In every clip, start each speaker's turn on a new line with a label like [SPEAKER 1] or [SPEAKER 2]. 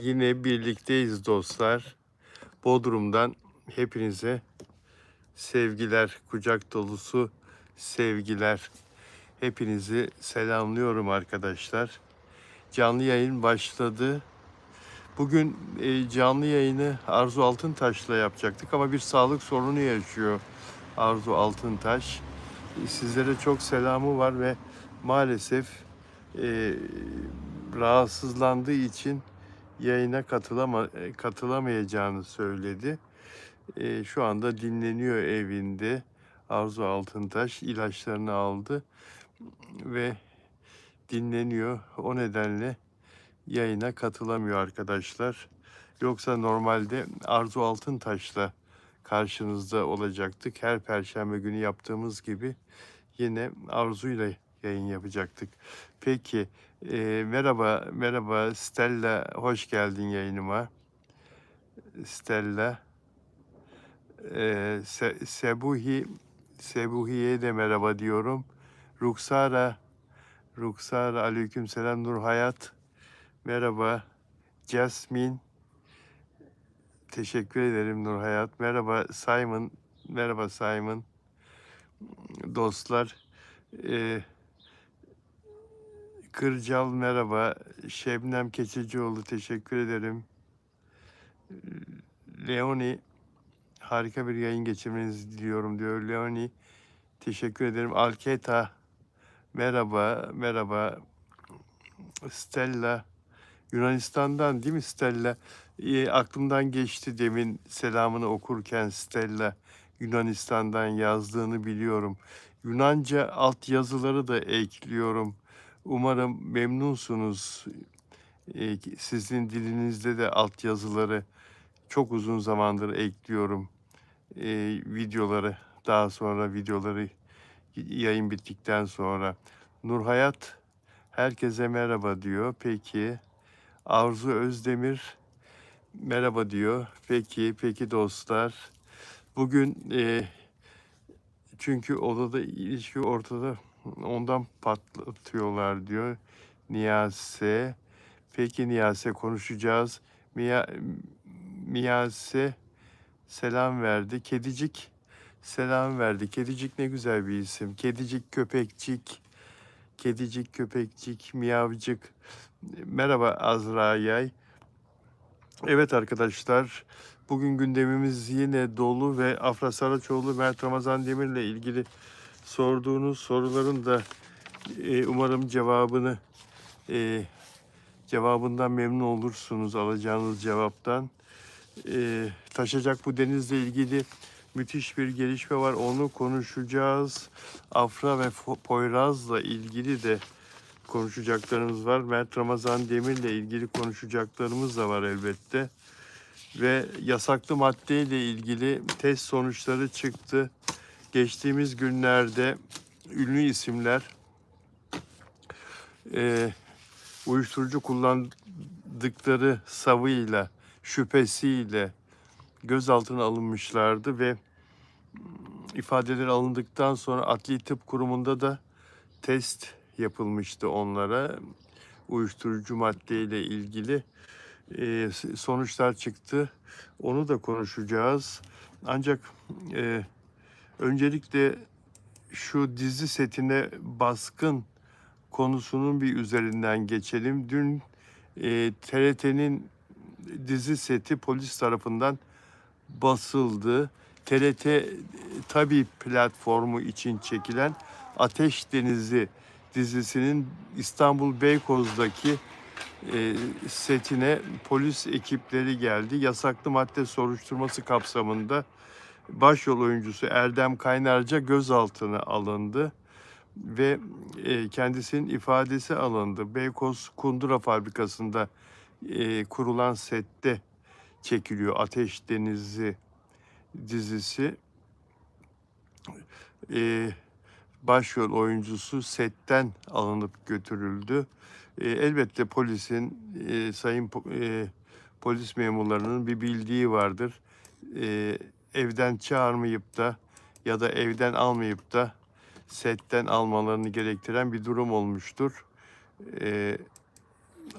[SPEAKER 1] Yine birlikteyiz dostlar. Bodrum'dan hepinize sevgiler, kucak dolusu sevgiler. Hepinizi selamlıyorum arkadaşlar. Canlı yayın başladı. Bugün canlı yayını Arzu Altıntaş'la yapacaktık ama bir sağlık sorunu yaşıyor Arzu Altıntaş. Sizlere çok selamı var ve maalesef rahatsızlandığı için yayına katılamayacağını söyledi. Şu anda dinleniyor evinde. Arzu Altıntaş ilaçlarını aldı ve dinleniyor. O nedenle yayına katılamıyor arkadaşlar. Yoksa normalde Arzu Altıntaş'la karşınızda olacaktık. Her Perşembe günü yaptığımız gibi yine Arzu'yla yayın yapacaktık. Peki, merhaba Stella, hoş geldin yayınıma. Stella, Sebuhi'ye de merhaba diyorum. Ruksara, aleykümselam. Nur Hayat, merhaba. Jasmine, teşekkür ederim Nur Hayat. Merhaba Simon. Dostlar, Kırcal merhaba. Şebnem Keçecioğlu teşekkür ederim. Leoni, harika bir yayın geçirmenizi diliyorum diyor Leoni. Teşekkür ederim. Alketa merhaba. Stella, Yunanistan'dan değil mi Stella? Aklımdan geçti demin selamını okurken Stella Yunanistan'dan yazdığını biliyorum. Yunanca altyazıları da ekliyorum. Umarım memnunsunuz. Sizin dilinizde de altyazıları çok uzun zamandır ekliyorum. Videoları, daha sonra videoları yayın bittikten sonra. Nur Hayat herkese merhaba diyor. Peki. Arzu Özdemir merhaba diyor. Peki dostlar. Bugün çünkü odada ilişki ortada, ondan patlatıyorlar diyor Niyase. Peki Niyase, konuşacağız. Miyase selam verdi. Kedicik selam verdi. Kedicik ne güzel bir isim. Kedicik, köpekcik, miyavcık. Merhaba Azra Yay. Evet arkadaşlar, bugün gündemimiz yine dolu ve Afra Saraçoğlu, Mert Ramazan Demir'le ilgili sorduğunuz soruların da umarım cevabından memnun olursunuz, alacağınız cevaptan. Taşacak bu denizle ilgili müthiş bir gelişme var, onu konuşacağız. Afra ve Poyraz'la ilgili de konuşacaklarımız var. Mert Ramazan Demir'le ilgili konuşacaklarımız da var elbette. Ve yasaklı maddeyle ilgili test sonuçları çıktı. Geçtiğimiz günlerde ünlü isimler uyuşturucu kullandıkları savıyla, şüphesiyle gözaltına alınmışlardı ve ifadeleri alındıktan sonra Adli Tıp Kurumu'nda da test yapılmıştı onlara. Uyuşturucu maddeyle ilgili sonuçlar çıktı. Onu da konuşacağız. Ancak öncelikle şu dizi setine baskın konusunun bir üzerinden geçelim. Dün TRT'nin dizi seti polis tarafından basıldı. TRT tabii platformu için çekilen Ateş Denizi dizisinin İstanbul Beykoz'daki setine polis ekipleri geldi. Yasaklı madde soruşturması kapsamında başrol oyuncusu Erdem Kaynarca gözaltına alındı ve kendisinin ifadesi alındı. Beykoz Kundura Fabrikası'nda kurulan sette çekiliyor Ateş Denizi dizisi. Başrol oyuncusu setten alınıp götürüldü. Elbette polisin, sayın polis memurlarının bir bildiği vardır. Evden çağırmayıp da ya da evden almayıp da setten almalarını gerektiren bir durum olmuştur.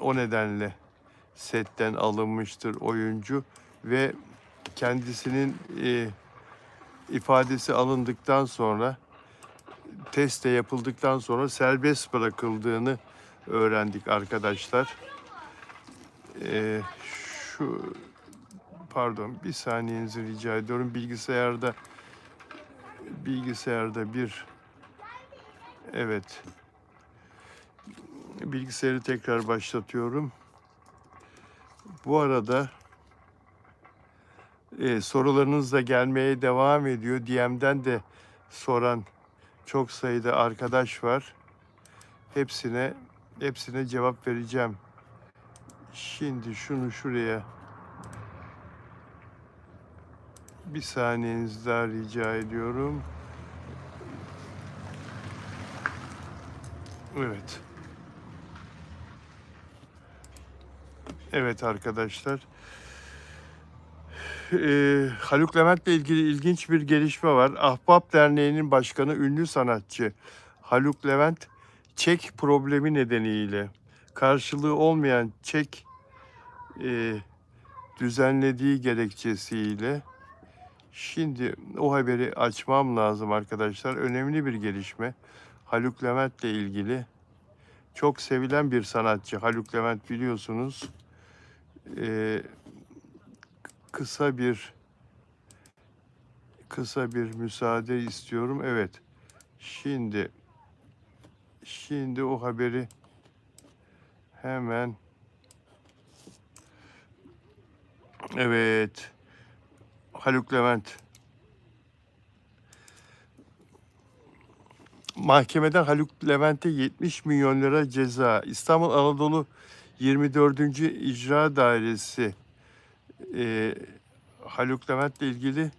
[SPEAKER 1] O nedenle setten alınmıştır oyuncu ve kendisinin ifadesi alındıktan sonra, test de yapıldıktan sonra serbest bırakıldığını öğrendik arkadaşlar. Şu pardon, bir saniyenizi rica ediyorum. Bilgisayarda bir, evet, bilgisayarı tekrar başlatıyorum. Bu arada sorularınız da gelmeye devam ediyor. DM'den de soran çok sayıda arkadaş var. Hepsine cevap vereceğim. Şimdi şunu şuraya bir saniyenizi daha rica ediyorum. Evet. Evet arkadaşlar. Haluk Levent'le ilgili ilginç bir gelişme var. Ahbap Derneği'nin başkanı ünlü sanatçı Haluk Levent, çek problemi nedeniyle karşılığı olmayan çek düzenlediği gerekçesiyle, şimdi o haberi açmam lazım arkadaşlar. Önemli bir gelişme. Haluk Levent'le ilgili, çok sevilen bir sanatçı Haluk Levent, biliyorsunuz. Kısa bir müsaade istiyorum. Evet. Şimdi o haberi hemen, evet. Haluk Levent. Mahkemeden Haluk Levent'e 70 milyon lira ceza. İstanbul Anadolu 24. İcra Dairesi Haluk Levent'le ilgili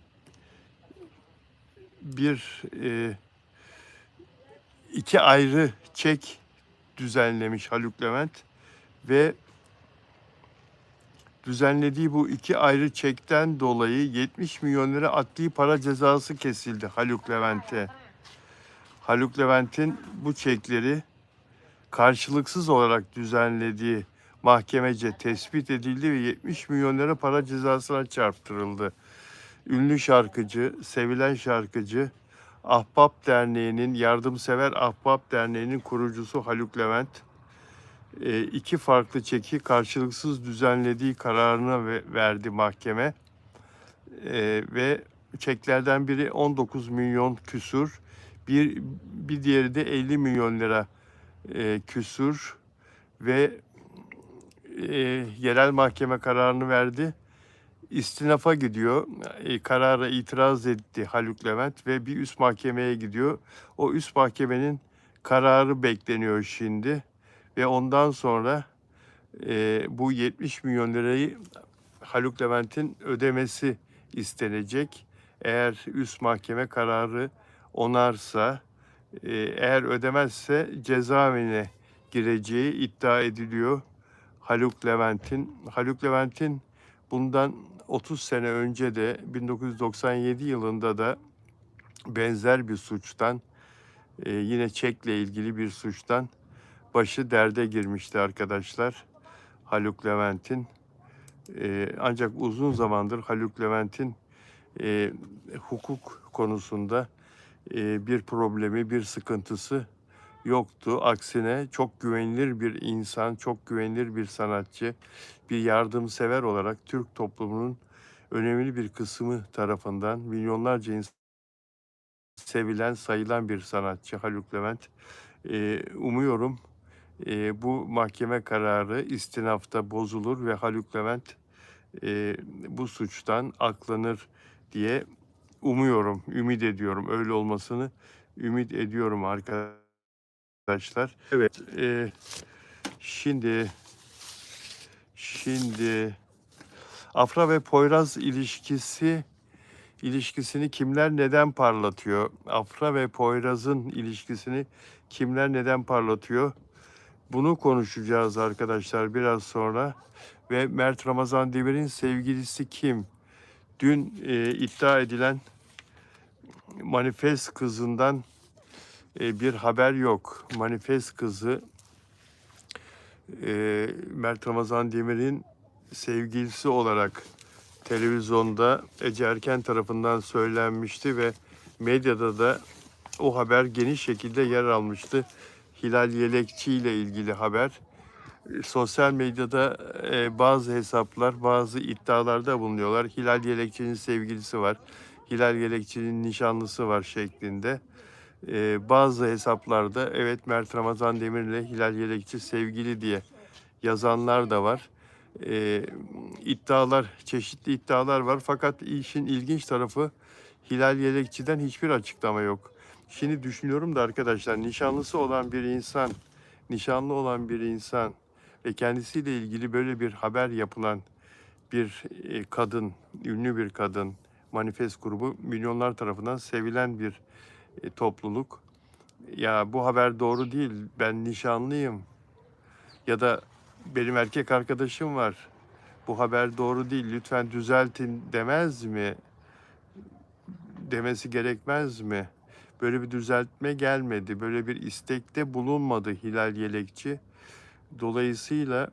[SPEAKER 1] iki ayrı çek düzenlemiş Haluk Levent ve düzenlediği bu iki ayrı çekten dolayı 70 milyon lira adli para cezası kesildi Haluk Levent'e. Haluk Levent'in bu çekleri karşılıksız olarak düzenlediği mahkemece tespit edildi ve 70 milyon lira para cezasına çarptırıldı. Ünlü şarkıcı, sevilen şarkıcı, Ahbap Derneği'nin, Yardımsever Ahbap Derneği'nin kurucusu Haluk Levent, iki farklı çeki karşılıksız düzenlediği kararını verdi mahkeme. Ve çeklerden biri 19 milyon küsur, bir diğeri de 50 milyon lira küsur ve yerel mahkeme kararını verdi. İstinafa gidiyor. Karara itiraz etti Haluk Levent ve bir üst mahkemeye gidiyor. O üst mahkemenin kararı bekleniyor şimdi ve ondan sonra bu 70 milyon lirayı Haluk Levent'in ödemesi istenecek. Eğer üst mahkeme kararı onarsa, eğer ödemezse cezaevine gireceği iddia ediliyor Haluk Levent'in. Haluk Levent'in bundan 30 sene önce de 1997 yılında da benzer bir suçtan, yine çekle ilgili bir suçtan başı derde girmişti arkadaşlar Haluk Levent'in. Ancak uzun zamandır Haluk Levent'in hukuk konusunda bir problemi, bir sıkıntısı yoktu. Aksine çok güvenilir bir insan, çok güvenilir bir sanatçı, bir yardımsever olarak Türk toplumunun önemli bir kısmı tarafından milyonlarca insan sevilen, sayılan bir sanatçı Haluk Levent. Umuyorum bu mahkeme kararı istinafta bozulur ve Haluk Levent bu suçtan aklanır diye umuyorum, ümit ediyorum. Öyle olmasını ümit ediyorum arkadaşlar. Evet, şimdi Afra ve Poyraz ilişkisini kimler neden parlatıyor? Afra ve Poyraz'ın ilişkisini kimler neden parlatıyor? Bunu konuşacağız arkadaşlar biraz sonra. Ve Mert Ramazan Demir'in sevgilisi kim? Dün iddia edilen Manifest kızından bir haber yok. Manifest kızı Mert Ramazan Demir'in sevgilisi olarak televizyonda Ece Erken tarafından söylenmişti ve medyada da o haber geniş şekilde yer almıştı. Hilal Yelekçi ile ilgili haber. Sosyal medyada bazı hesaplar, bazı iddialarda bulunuyorlar. Hilal Yelekçi'nin sevgilisi var, Hilal Yelekçi'nin nişanlısı var şeklinde. Bazı hesaplarda evet Mert Ramazan Demir ile Hilal Yelekçi sevgili diye yazanlar da var. Çeşitli iddialar var. Fakat işin ilginç tarafı Hilal Yelekçi'den hiçbir açıklama yok. Şimdi düşünüyorum da arkadaşlar, nişanlı olan bir insan ve kendisiyle ilgili böyle bir haber yapılan bir kadın, ünlü bir kadın, Manifest grubu milyonlar tarafından sevilen bir topluluk. Ya bu haber doğru değil, ben nişanlıyım ya da benim erkek arkadaşım var, bu haber doğru değil, lütfen düzeltin demez mi? Demesi gerekmez mi? Böyle bir düzeltme gelmedi, böyle bir istekte bulunmadı Hilal Yelekçi. Dolayısıyla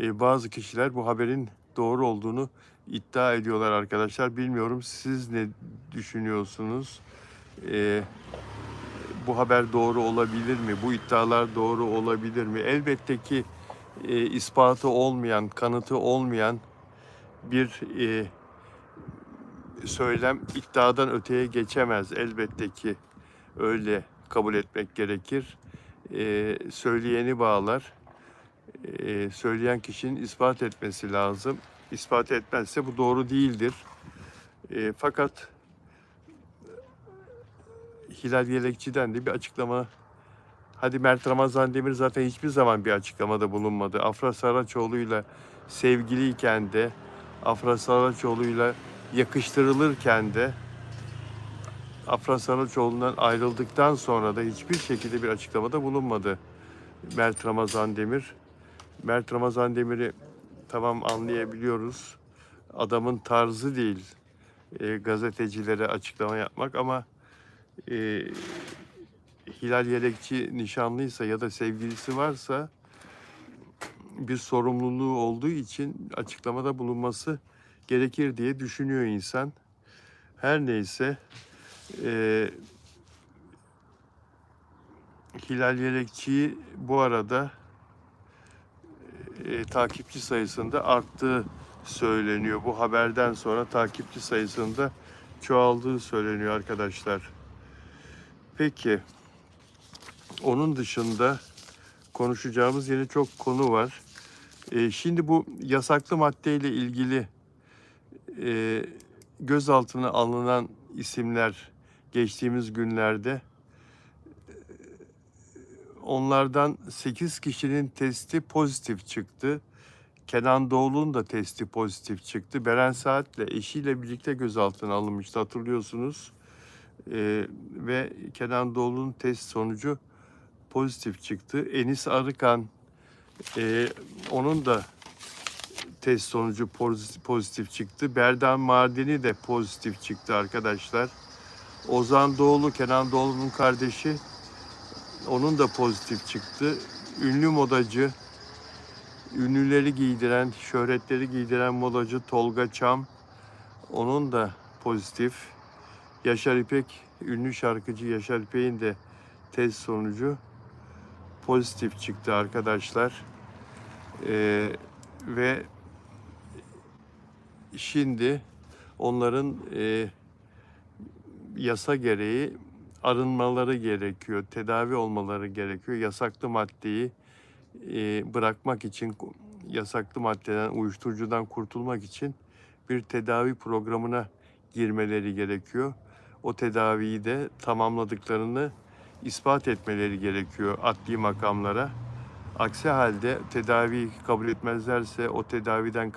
[SPEAKER 1] bazı kişiler bu haberin doğru olduğunu iddia ediyorlar arkadaşlar. Bilmiyorum, siz ne düşünüyorsunuz? Bu haber doğru olabilir mi? Bu iddialar doğru olabilir mi? Elbette ki ispatı olmayan, kanıtı olmayan bir söylem iddiadan öteye geçemez. Elbette ki öyle kabul etmek gerekir. Söyleyeni bağlar. Söyleyen kişinin ispat etmesi lazım. İspat etmezse bu doğru değildir. Fakat Hilal Yelekçi'den de bir açıklama. Hadi Mert Ramazan Demir zaten hiçbir zaman bir açıklamada bulunmadı. Afra Saraçoğlu'yla sevgiliyken de, Afra Saraçoğlu'yla yakıştırılırken de, Afra Saraçoğlu'ndan ayrıldıktan sonra da hiçbir şekilde bir açıklamada bulunmadı Mert Ramazan Demir. Mert Ramazan Demir'i tamam anlayabiliyoruz. Adamın tarzı değil gazetecilere açıklama yapmak, ama Hilal Yelekçi nişanlıysa ya da sevgilisi varsa bir sorumluluğu olduğu için açıklamada bulunması gerekir diye düşünüyor insan. Her neyse, Hilal Yelekçi'yi bu arada takipçi sayısında arttığı söyleniyor. Bu haberden sonra takipçi sayısında çoğaldığı söyleniyor arkadaşlar. Peki, onun dışında konuşacağımız yine çok konu var. Şimdi bu yasaklı maddeyle ilgili gözaltına alınan isimler geçtiğimiz günlerde, onlardan 8 kişinin testi pozitif çıktı. Kenan Doğulu'nun da testi pozitif çıktı. Beren Saat'le eşiyle birlikte gözaltına alınmıştı, hatırlıyorsunuz. Ve Kenan Doğulu'nun test sonucu pozitif çıktı. Enis Arıkan, onun da test sonucu pozitif çıktı. Berdan Mardini de pozitif çıktı arkadaşlar. Ozan Doğulu, Kenan Doğulu'nun kardeşi, onun da pozitif çıktı. Ünlü modacı, ünlüleri giydiren, şöhretleri giydiren modacı Tolga Çam, onun da pozitif. Yaşar İpek, ünlü şarkıcı Yaşar İpek'in de test sonucu pozitif çıktı arkadaşlar. Ve şimdi onların yasa gereği arınmaları gerekiyor, tedavi olmaları gerekiyor. Yasaklı maddeyi bırakmak için, yasaklı maddeden, uyuşturucudan kurtulmak için bir tedavi programına girmeleri gerekiyor. O tedaviyi de tamamladıklarını ispat etmeleri gerekiyor adli makamlara. Aksi halde tedaviyi kabul etmezlerse, o tedaviden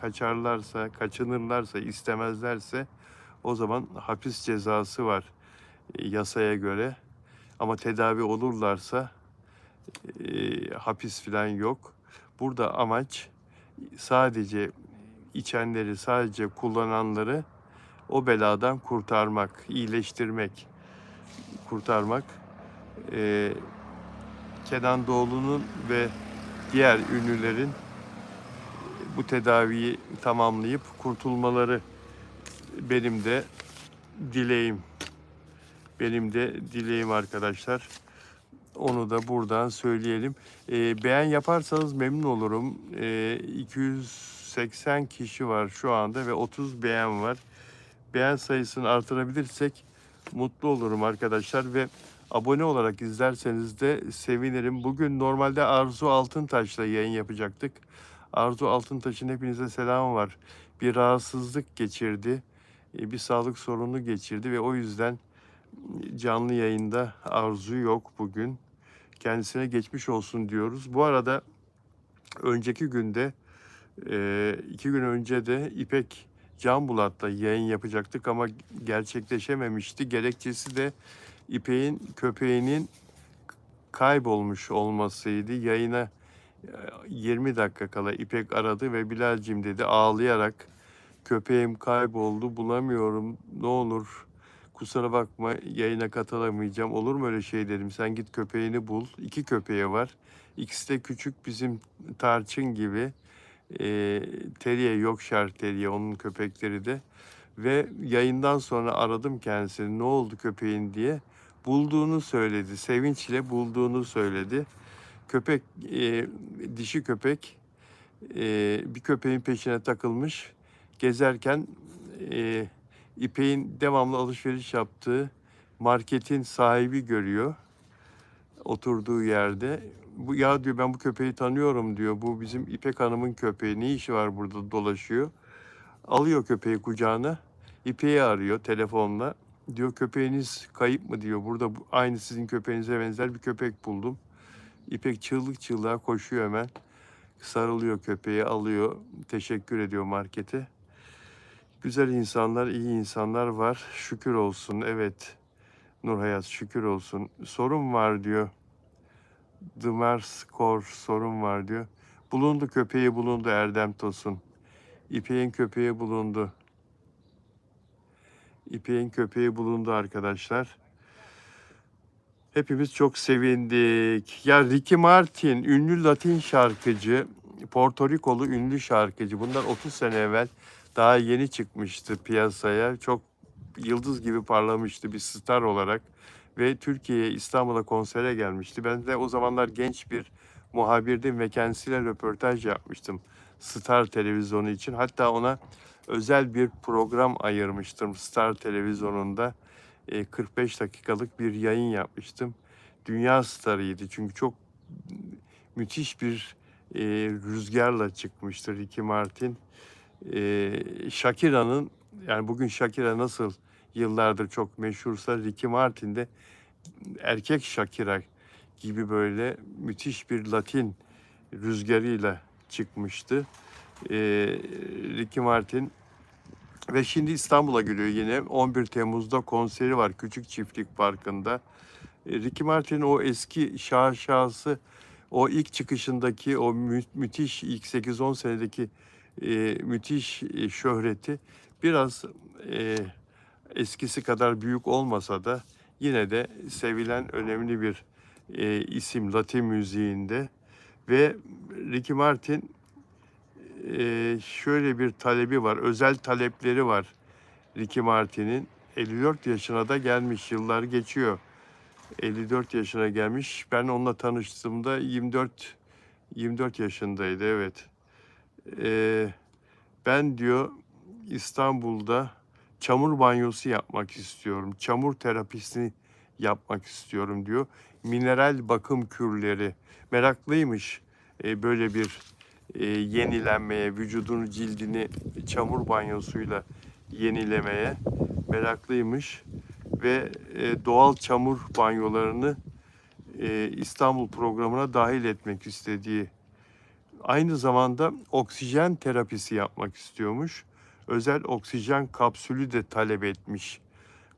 [SPEAKER 1] kaçınırlarsa, istemezlerse o zaman hapis cezası var yasaya göre. Ama tedavi olurlarsa hapis falan yok. Burada amaç sadece içenleri, sadece kullananları o beladan kurtarmak, iyileştirmek, kurtarmak. Kenan Doğulu'nun ve diğer ünlülerin bu tedaviyi tamamlayıp kurtulmaları benim de dileğim. Benim de dileğim arkadaşlar. Onu da buradan söyleyelim. Beğen yaparsanız memnun olurum. 280 kişi var şu anda ve 30 beğen var. Beğen sayısını artırabilirsek mutlu olurum arkadaşlar ve abone olarak izlerseniz de sevinirim. Bugün normalde Arzu Altıntaş'la yayın yapacaktık. Arzu Altıntaş'ın hepinize selamı var. Bir rahatsızlık geçirdi. Bir sağlık sorunu geçirdi ve o yüzden canlı yayında Arzu yok bugün. Kendisine geçmiş olsun diyoruz. Bu arada önceki günde, 2 gün önce de İpek Canbulat'la yayın yapacaktık ama gerçekleşememişti. Gerekçesi de İpek'in köpeğinin kaybolmuş olmasıydı. Yayına 20 dakika kala İpek aradı ve Bilal'cim dedi ağlayarak, köpeğim kayboldu, bulamıyorum, ne olur kusura bakma yayına katılamayacağım, olur mu öyle şey dedim, sen git köpeğini bul. 2 köpeği var, ikisi de küçük, bizim Tarçın gibi, Terrier, Yorkshire Terrier onun köpekleri de. Ve yayından sonra aradım kendisini, ne oldu köpeğin diye. Bulduğunu söyledi, sevinçle bulduğunu söyledi. Köpek, dişi köpek, bir köpeğin peşine takılmış. Gezerken İpek'in devamlı alışveriş yaptığı marketin sahibi görüyor oturduğu yerde. Bu ya diyor, ben bu köpeği tanıyorum diyor. Bu bizim İpek Hanım'ın köpeği. Ne işi var burada dolaşıyor? Alıyor köpeği kucağına. İpek'i arıyor telefonla. Diyor köpeğiniz kayıp mı diyor. Burada aynı sizin köpeğinize benzer bir köpek buldum. İpek çığlık çığlığa koşuyor hemen. Sarılıyor köpeği, alıyor. Teşekkür ediyor markete. Güzel insanlar, iyi insanlar var. Şükür olsun. Evet. Nurhayat, şükür olsun. Sorun var diyor. Dımerskor sorun var diyor. Bulundu, köpeği bulundu Erdem Tosun. İpek'in köpeği bulundu. İpek'in köpeği bulundu arkadaşlar. Hepimiz çok sevindik. Ya Ricky Martin, ünlü Latin şarkıcı, Porto Rikolu ünlü şarkıcı. Bundan 30 sene evvel daha yeni çıkmıştı piyasaya. Çok yıldız gibi parlamıştı bir star olarak. Ve Türkiye'ye, İstanbul'a konsere gelmişti. Ben de o zamanlar genç bir muhabirdim ve kendisiyle röportaj yapmıştım Star Televizyonu için. Hatta ona özel bir program ayırmıştım Star Televizyonu'nda. 45 dakikalık bir yayın yapmıştım. Dünya starıydı çünkü çok müthiş bir rüzgarla çıkmıştı Ricky Martin. Shakira'nın, yani bugün Shakira nasıl yıllardır çok meşhursa, Ricky Martin de erkek Shakira gibi böyle müthiş bir Latin rüzgarıyla çıkmıştı. Ricky Martin ve şimdi İstanbul'a geliyor yine. 11 Temmuz'da konseri var Küçük Çiftlik Parkı'nda. Ricky Martin'in o eski şaşası, o ilk çıkışındaki o müthiş ilk 8-10 senedeki müthiş şöhreti biraz eskisi kadar büyük olmasa da yine de sevilen önemli bir isim Latin müziğinde. Ve Ricky Martin şöyle bir talebi var, özel talepleri var Ricky Martin'in. 54 yaşına da gelmiş, yıllar geçiyor. 54 yaşına gelmiş. Ben onunla tanıştığımda 24 yaşındaydı, evet. Ben diyor İstanbul'da çamur banyosu yapmak istiyorum. Çamur terapisini yapmak istiyorum diyor. Mineral bakım kürleri. Meraklıymış böyle bir yenilenmeye, vücudunu, cildini çamur banyosuyla yenilemeye meraklıymış. Ve doğal çamur banyolarını İstanbul programına dahil etmek istediği, aynı zamanda oksijen terapisi yapmak istiyormuş. Özel oksijen kapsülü de talep etmiş.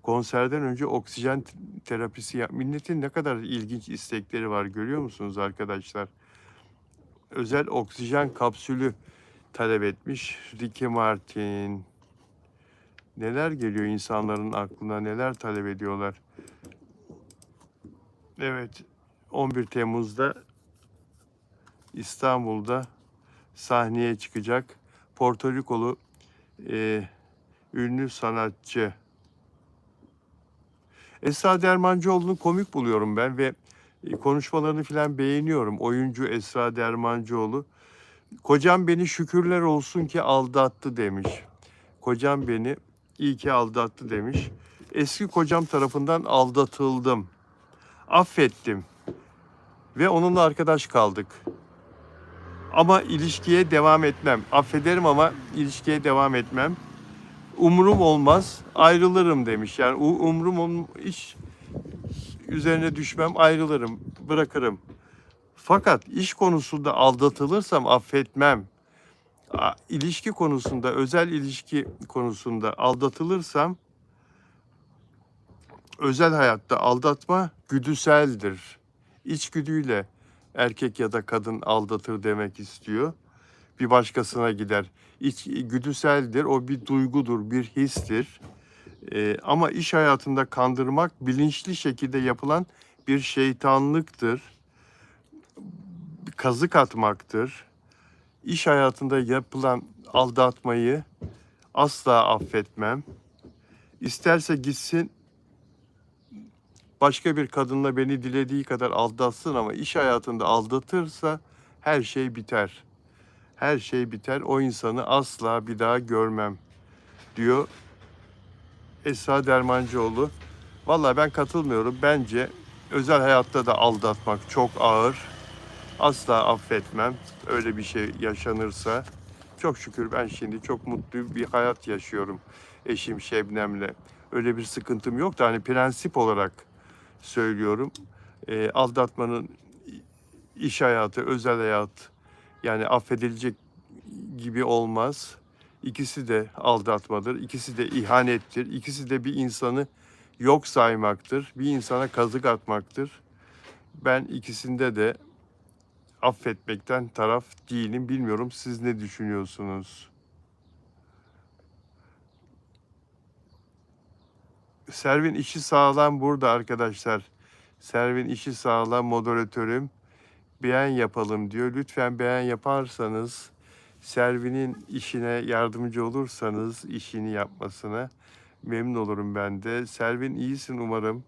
[SPEAKER 1] Konserden önce oksijen terapisi yap. Milletin ne kadar ilginç istekleri var, görüyor musunuz arkadaşlar? Özel oksijen kapsülü talep etmiş Ricky Martin. Neler geliyor insanların aklına, neler talep ediyorlar. Evet, 11 Temmuz'da İstanbul'da sahneye çıkacak. Porto Rikolu ünlü sanatçı Esra Dermancıoğlu'nu komik buluyorum ben ve konuşmalarını falan beğeniyorum. Oyuncu Esra Dermancıoğlu. Kocam beni şükürler olsun ki aldattı demiş. Kocam beni iyi ki aldattı demiş. Eski kocam tarafından aldatıldım. Affettim ve onunla arkadaş kaldık. Ama ilişkiye devam etmem. Affederim ama ilişkiye devam etmem. Umurum olmaz, ayrılırım demiş. Yani iş üzerine düşmem, ayrılırım, bırakırım. Fakat iş konusunda aldatılırsam affetmem. İlişki konusunda, özel ilişki konusunda aldatılırsam, özel hayatta aldatma güdüseldir. İçgüdüyle erkek ya da kadın aldatır demek istiyor. Bir başkasına gider. Güdüseldir, o bir duygudur, bir histir. Ama iş hayatında kandırmak bilinçli şekilde yapılan bir şeytanlıktır. Kazık atmaktır. İş hayatında yapılan aldatmayı asla affetmem. İsterse gitsin başka bir kadınla beni dilediği kadar aldatsın ama iş hayatında aldatırsa her şey biter. Her şey biter. O insanı asla bir daha görmem diyor Esra Dermancıoğlu. Vallahi ben katılmıyorum. Bence özel hayatta da aldatmak çok ağır. Asla affetmem. Öyle bir şey yaşanırsa. Çok şükür ben şimdi çok mutlu bir hayat yaşıyorum eşim Şebnem'le. Öyle bir sıkıntım yok da hani prensip olarak söylüyorum. Aldatmanın iş hayatı, özel hayat yani affedilecek gibi olmaz. İkisi de aldatmadır, ikisi de ihanettir, ikisi de bir insanı yok saymaktır, bir insana kazık atmaktır. Ben ikisinde de affetmekten taraf değilim. Bilmiyorum siz ne düşünüyorsunuz? Servin işi sağlam burada arkadaşlar. Servin işi sağlam moderatörüm. Beğen yapalım diyor. Lütfen beğen yaparsanız, Servin'in işine yardımcı olursanız işini yapmasına memnun olurum ben de. Servin iyisin umarım.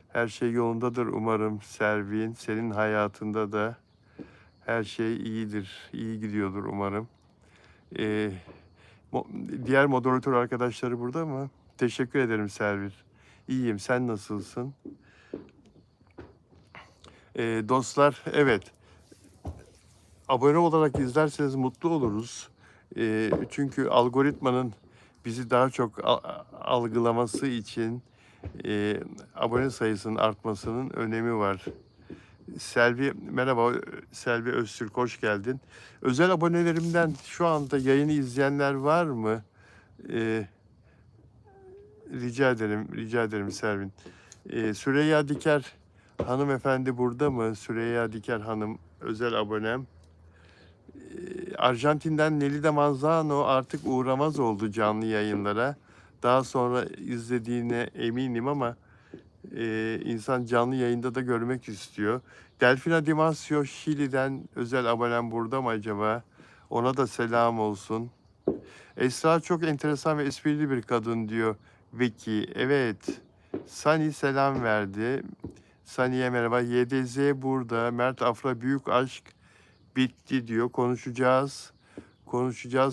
[SPEAKER 1] Her şey yolundadır umarım Servin. Senin hayatında da her şey iyidir. İyi gidiyordur umarım. Ee, Diğer moderatör arkadaşları burada mı? Teşekkür ederim Servin. İyiyim. Sen nasılsın? Dostlar, evet. Abone olarak izlerseniz mutlu oluruz. Çünkü algoritmanın bizi daha çok algılaması için abone sayısının artmasının önemi var. Selvi, merhaba Selvi Öztürk, hoş geldin. Özel abonelerimden şu anda yayını izleyenler var mı? Rica ederim Selvin. Süreyya Diker hanımefendi burada mı? Süreyya Diker hanım, özel abonem. Arjantin'den Nelly Manzano artık uğramaz oldu canlı yayınlara. Daha sonra izlediğine eminim ama insan canlı yayında da görmek istiyor. Delfina Dimasio Şili'den özel abonem burada mı acaba? Ona da selam olsun. Esra çok enteresan ve esprili bir kadın diyor Veki. Evet. Sani selam verdi. Saniye merhaba. YDZ burada. Mert Afra büyük aşk bitti diyor. Konuşacağız.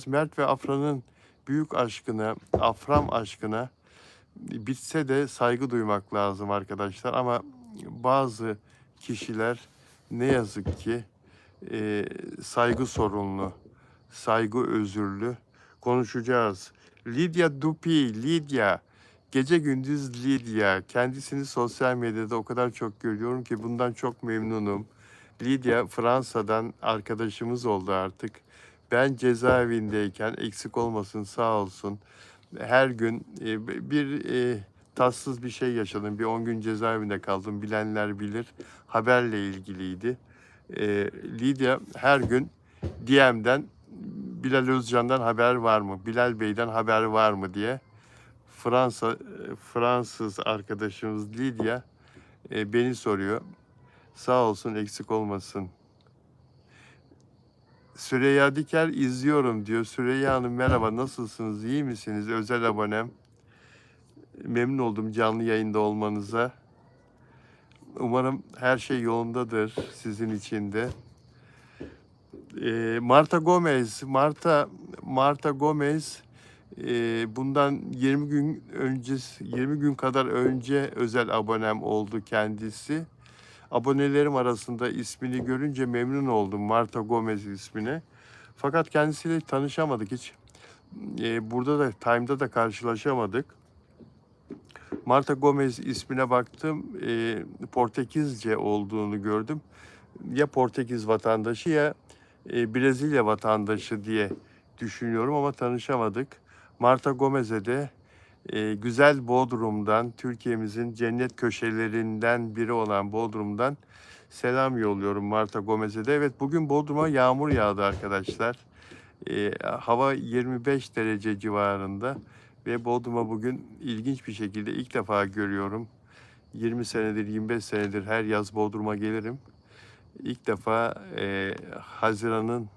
[SPEAKER 1] Mert ve Afra'nın büyük aşkına, Afram aşkına bitse de saygı duymak lazım arkadaşlar. Ama bazı kişiler ne yazık ki saygı sorunlu, saygı özürlü. Konuşacağız. Lidya Dupi, Lidya. Gece gündüz Lidya. Kendisini sosyal medyada o kadar çok görüyorum ki bundan çok memnunum. Lidya Fransa'dan arkadaşımız oldu artık. Ben cezaevindeyken eksik olmasın sağ olsun. Her gün tatsız bir şey yaşadım. Bir 10 gün cezaevinde kaldım. Bilenler bilir. Haberle ilgiliydi. Lidya her gün DM'den Bilal Özcan'dan haber var mı? Bilal Bey'den haber var mı diye Fransız arkadaşımız Lidya beni soruyor. Sağ olsun, eksik olmasın. Süreyya Diker izliyorum diyor. Süreyya Hanım merhaba, nasılsınız? İyi misiniz? Özel abonem. Memnun oldum canlı yayında olmanıza. Umarım her şey yolundadır sizin için de. Marta Gomez bundan 20 gün kadar önce özel abonem oldu kendisi. Abonelerim arasında ismini görünce memnun oldum, Marta Gomez ismine. Fakat kendisiyle tanışamadık hiç. Burada da Time'da da karşılaşamadık. Marta Gomez ismine baktım. Portekizce olduğunu gördüm. Ya Portekiz vatandaşı ya Brezilya vatandaşı diye düşünüyorum ama tanışamadık. Marta Gomez'e de güzel Bodrum'dan, Türkiye'mizin cennet köşelerinden biri olan Bodrum'dan selam yolluyorum Marta Gomez'e de. Evet, bugün Bodrum'a yağmur yağdı arkadaşlar. Hava 25 derece civarında ve Bodrum'a bugün ilginç bir şekilde ilk defa görüyorum. 20 senedir, 25 senedir her yaz Bodrum'a gelirim. İlk defa Haziran'ın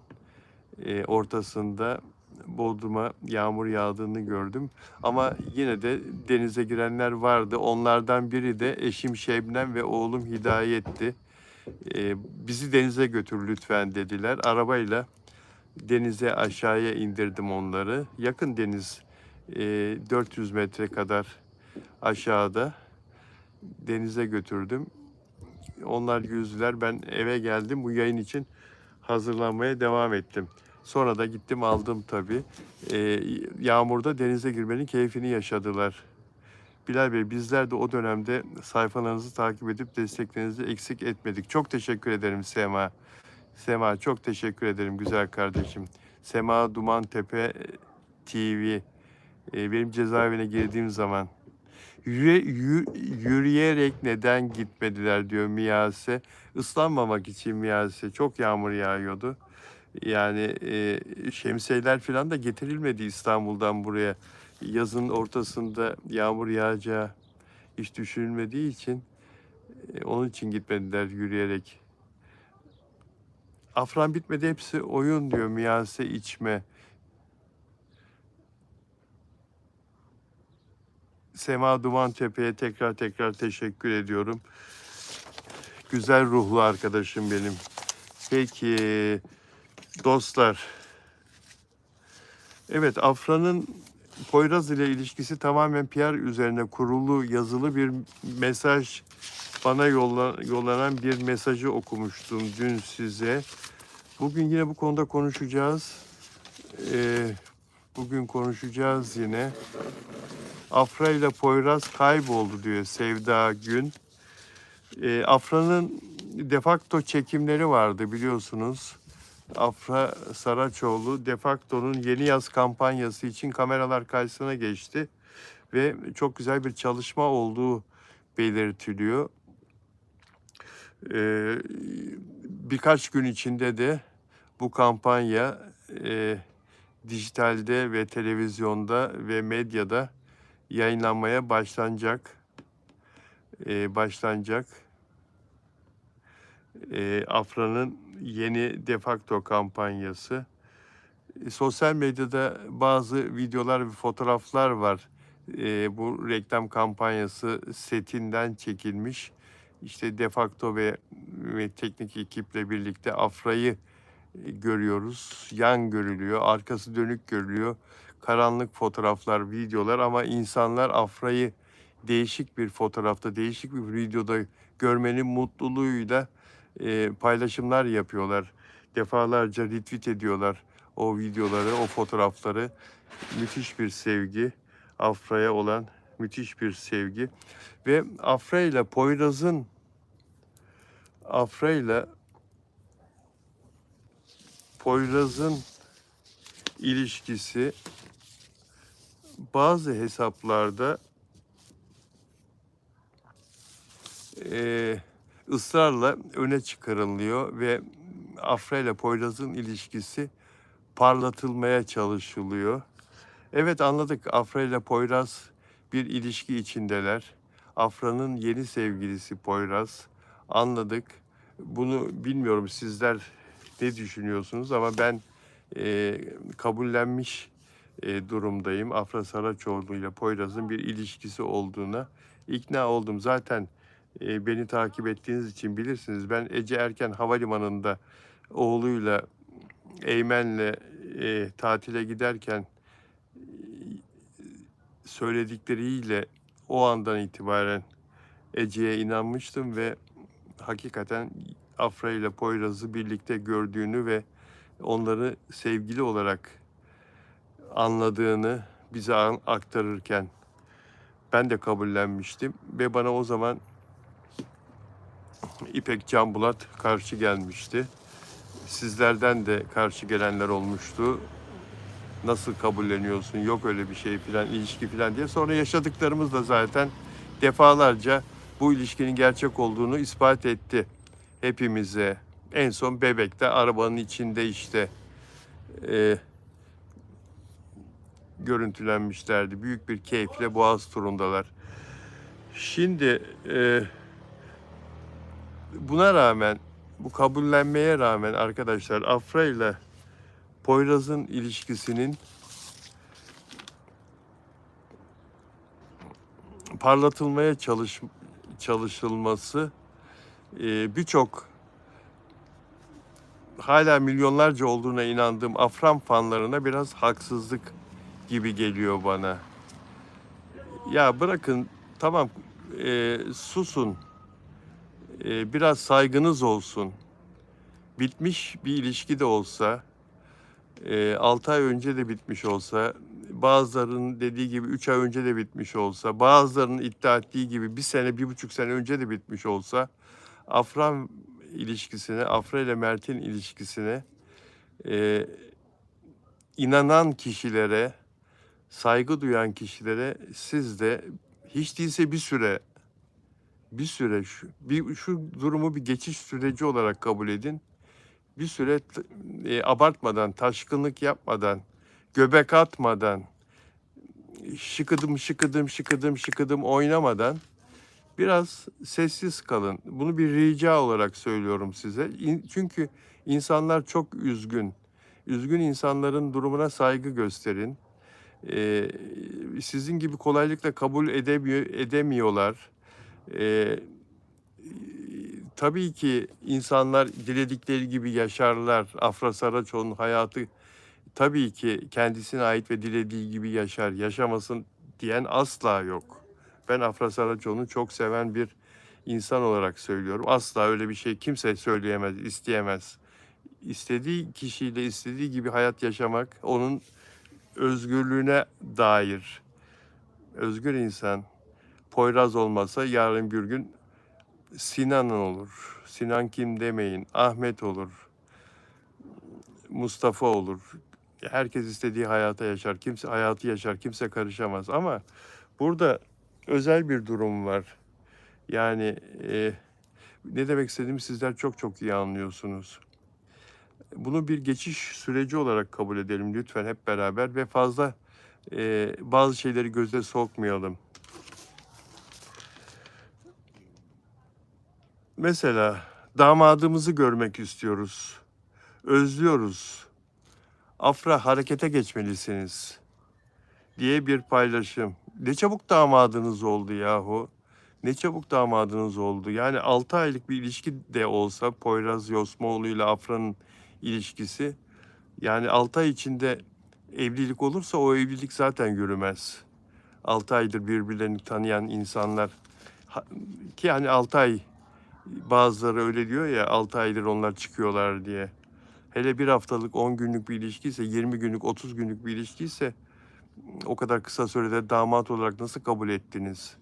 [SPEAKER 1] ortasında Bodrum'a yağmur yağdığını gördüm. Ama yine de denize girenler vardı. Onlardan biri de eşim Şebnem ve oğlum Hidayet'ti. Bizi denize götür lütfen dediler. Arabayla denize aşağıya indirdim onları. Yakın deniz, 400 metre kadar aşağıda denize götürdüm. Onlar yüzdüler. Ben eve geldim. Bu yayın için hazırlanmaya devam ettim. Sonra da gittim aldım tabii. Yağmurda denize girmenin keyfini yaşadılar. Bilal Bey, bizler de o dönemde sayfalarınızı takip edip desteklerinizi eksik etmedik. Çok teşekkür ederim Sema. Sema, çok teşekkür ederim güzel kardeşim. Sema Dumantepe TV. Benim cezaevine girdiğim zaman yürüyerek neden gitmediler diyor Miyase. Islanmamak için Miyase. Çok yağmur yağıyordu. Yani şemsiyeler falan da getirilmedi İstanbul'dan buraya. Yazın ortasında yağmur yağacağı hiç düşünülmediği için onun için gitmediler yürüyerek. Afran bitmedi, hepsi oyun diyor Miyase içme. Sema Dumantepe'ye tekrar teşekkür ediyorum. Güzel ruhlu arkadaşım benim. Peki dostlar. Evet, Afra'nın Poyraz ile ilişkisi tamamen PR üzerine kurulu yazılı bir mesaj. Bana yollanan bir mesajı okumuştum dün size. Bugün yine bu konuda konuşacağız. Bugün konuşacağız yine. Afra ile Poyraz kayboldu diyor Sevda Gün. Afra'nın defakto çekimleri vardı biliyorsunuz. Afra Saraçoğlu defakto'nun yeni yaz kampanyası için kameralar karşısına geçti ve çok güzel bir çalışma olduğu belirtiliyor. Birkaç gün içinde de bu kampanya dijitalde ve televizyonda ve medyada yayınlanmaya başlanacak. Afra'nın yeni defakto kampanyası. Sosyal medyada bazı videolar ve fotoğraflar var. Bu reklam kampanyası setinden çekilmiş. İşte defakto ve teknik ekiple birlikte Afra'yı görüyoruz. Yan görülüyor, arkası dönük görülüyor. Karanlık fotoğraflar, videolar ama insanlar Afra'yı değişik bir fotoğrafta, değişik bir videoda görmenin mutluluğuyla paylaşımlar yapıyorlar. Defalarca retweet ediyorlar o videoları, o fotoğrafları. Müthiş bir sevgi. Afra'ya olan müthiş bir sevgi. Ve Afra ile Poyraz'ın ilişkisi bazı hesaplarda ısrarla öne çıkarılıyor ve Afra ile Poyraz'ın ilişkisi parlatılmaya çalışılıyor. Evet, anladık, Afra ile Poyraz bir ilişki içindeler. Afra'nın yeni sevgilisi Poyraz, anladık. Bunu bilmiyorum, sizler ne düşünüyorsunuz, ama ben kabullenmiş durumdayım. Afra Saraçoğlu ile Poyraz'ın bir ilişkisi olduğuna ikna oldum. Zaten beni takip ettiğiniz için bilirsiniz. Ben Ece Erken Havalimanı'nda oğluyla, Eymen'le tatile giderken söyledikleriyle o andan itibaren Ece'ye inanmıştım ve hakikaten Afra ile Poyraz'ı birlikte gördüğünü ve onları sevgili olarak anladığını bize aktarırken ben de kabullenmiştim ve bana o zaman İpek Canbulat karşı gelmişti. Sizlerden de karşı gelenler olmuştu. Nasıl kabulleniyorsun, yok öyle bir şey filan, ilişki filan diye. Sonra yaşadıklarımız da zaten defalarca bu ilişkinin gerçek olduğunu ispat etti hepimize. En son Bebek'te arabanın içinde işte görüntülenmişlerdi. Büyük bir keyifle Boğaz turundalar. Şimdi buna rağmen, bu kabullenmeye rağmen arkadaşlar, Afra ile Poyraz'ın ilişkisinin parlatılmaya çalışılması birçok hala milyonlarca olduğuna inandığım Afram fanlarına biraz haksızlık gibi geliyor bana. Ya bırakın, tamam, susun, biraz saygınız olsun. Bitmiş bir ilişki de olsa, 6 ay önce de bitmiş olsa, bazılarının dediği gibi 3 ay önce de bitmiş olsa, bazılarının iddia ettiği gibi 1 sene, 1,5 sene önce de bitmiş olsa, Afra ilişkisine, Afra ile Mert'in ilişkisine inanan kişilere, saygı duyan kişilere siz de hiç değilse şu durumu bir geçiş süreci olarak kabul edin. Bir süre abartmadan, taşkınlık yapmadan, göbek atmadan, şıkıdım oynamadan biraz sessiz kalın. Bunu bir rica olarak söylüyorum size. Çünkü insanlar çok üzgün. Üzgün insanların durumuna saygı gösterin. Sizin gibi kolaylıkla kabul edemiyorlar. Tabii ki insanlar diledikleri gibi yaşarlar. Afra Saraçoğlu'nun hayatı tabii ki kendisine ait ve dilediği gibi yaşar. Yaşamasın diyen asla yok. Ben Afra Saraçoğlu'nu çok seven bir insan olarak söylüyorum. Asla öyle bir şey kimse söyleyemez, isteyemez. İstediği kişiyle istediği gibi hayat yaşamak onun özgürlüğüne dair. Özgür insan. Poyraz olmasa yarın bir gün Sinan olur. Sinan kim demeyin. Ahmet olur. Mustafa olur. Herkes istediği hayata yaşar. Kimse hayatı yaşar. Kimse karışamaz. Ama burada özel bir durum var. Yani ne demek istediğimi sizler çok çok iyi anlıyorsunuz. Bunu bir geçiş süreci olarak kabul edelim lütfen hep beraber ve fazla bazı şeyleri göze sokmayalım. Mesela damadımızı görmek istiyoruz. Özlüyoruz. Afra, harekete geçmelisiniz diye bir paylaşım. Ne çabuk damadınız oldu yahu. Ne çabuk damadınız oldu. Yani 6 aylık bir ilişki de olsa Poyraz Yosmoğlu ile Afra'nın ilişkisi, yani 6 ay içinde evlilik olursa o evlilik zaten yürümez. 6 aydır birbirlerini tanıyan insanlar ki hani 6 ay, bazıları öyle diyor ya, 6 aydır onlar çıkıyorlar diye. Hele bir haftalık, 10 günlük bir ilişkiyse, 20 günlük, 30 günlük bir ilişkiyse o kadar kısa sürede damat olarak nasıl kabul ettiniz?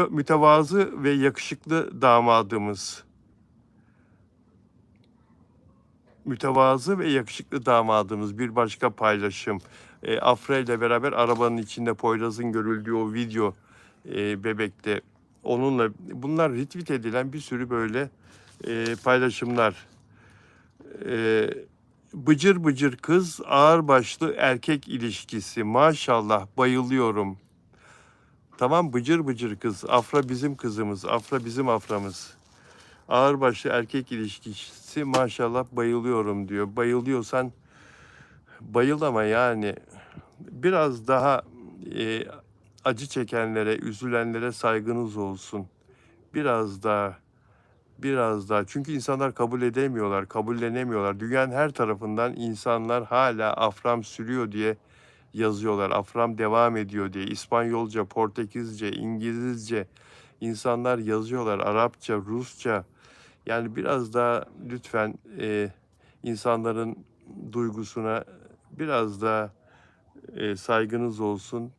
[SPEAKER 1] Mütevazı ve yakışıklı damadımız. Mütevazı ve yakışıklı damadımız, bir başka paylaşım. Afra ile beraber arabanın içinde Poyraz'ın görüldüğü o video Bebek'te. Onunla, bunlar retweet edilen bir sürü böyle paylaşımlar. Bıcır bıcır kız, ağırbaşlı erkek ilişkisi. Maşallah, bayılıyorum. Tamam, bıcır bıcır kız. Afra bizim kızımız. Afra bizim Aframız. Ağırbaşlı erkek ilişkisi maşallah bayılıyorum diyor. Bayılıyorsan bayıl ama yani biraz daha e, acı çekenlere, üzülenlere saygınız olsun. Biraz daha, biraz daha. Çünkü insanlar kabul edemiyorlar, kabullenemiyorlar. Dünyanın her tarafından insanlar hala afram sürüyor diye yazıyorlar. Afram devam ediyor diye. İspanyolca, Portekizce, İngilizce insanlar yazıyorlar. Arapça, Rusça. Yani biraz daha lütfen insanların duygusuna biraz daha saygınız olsun.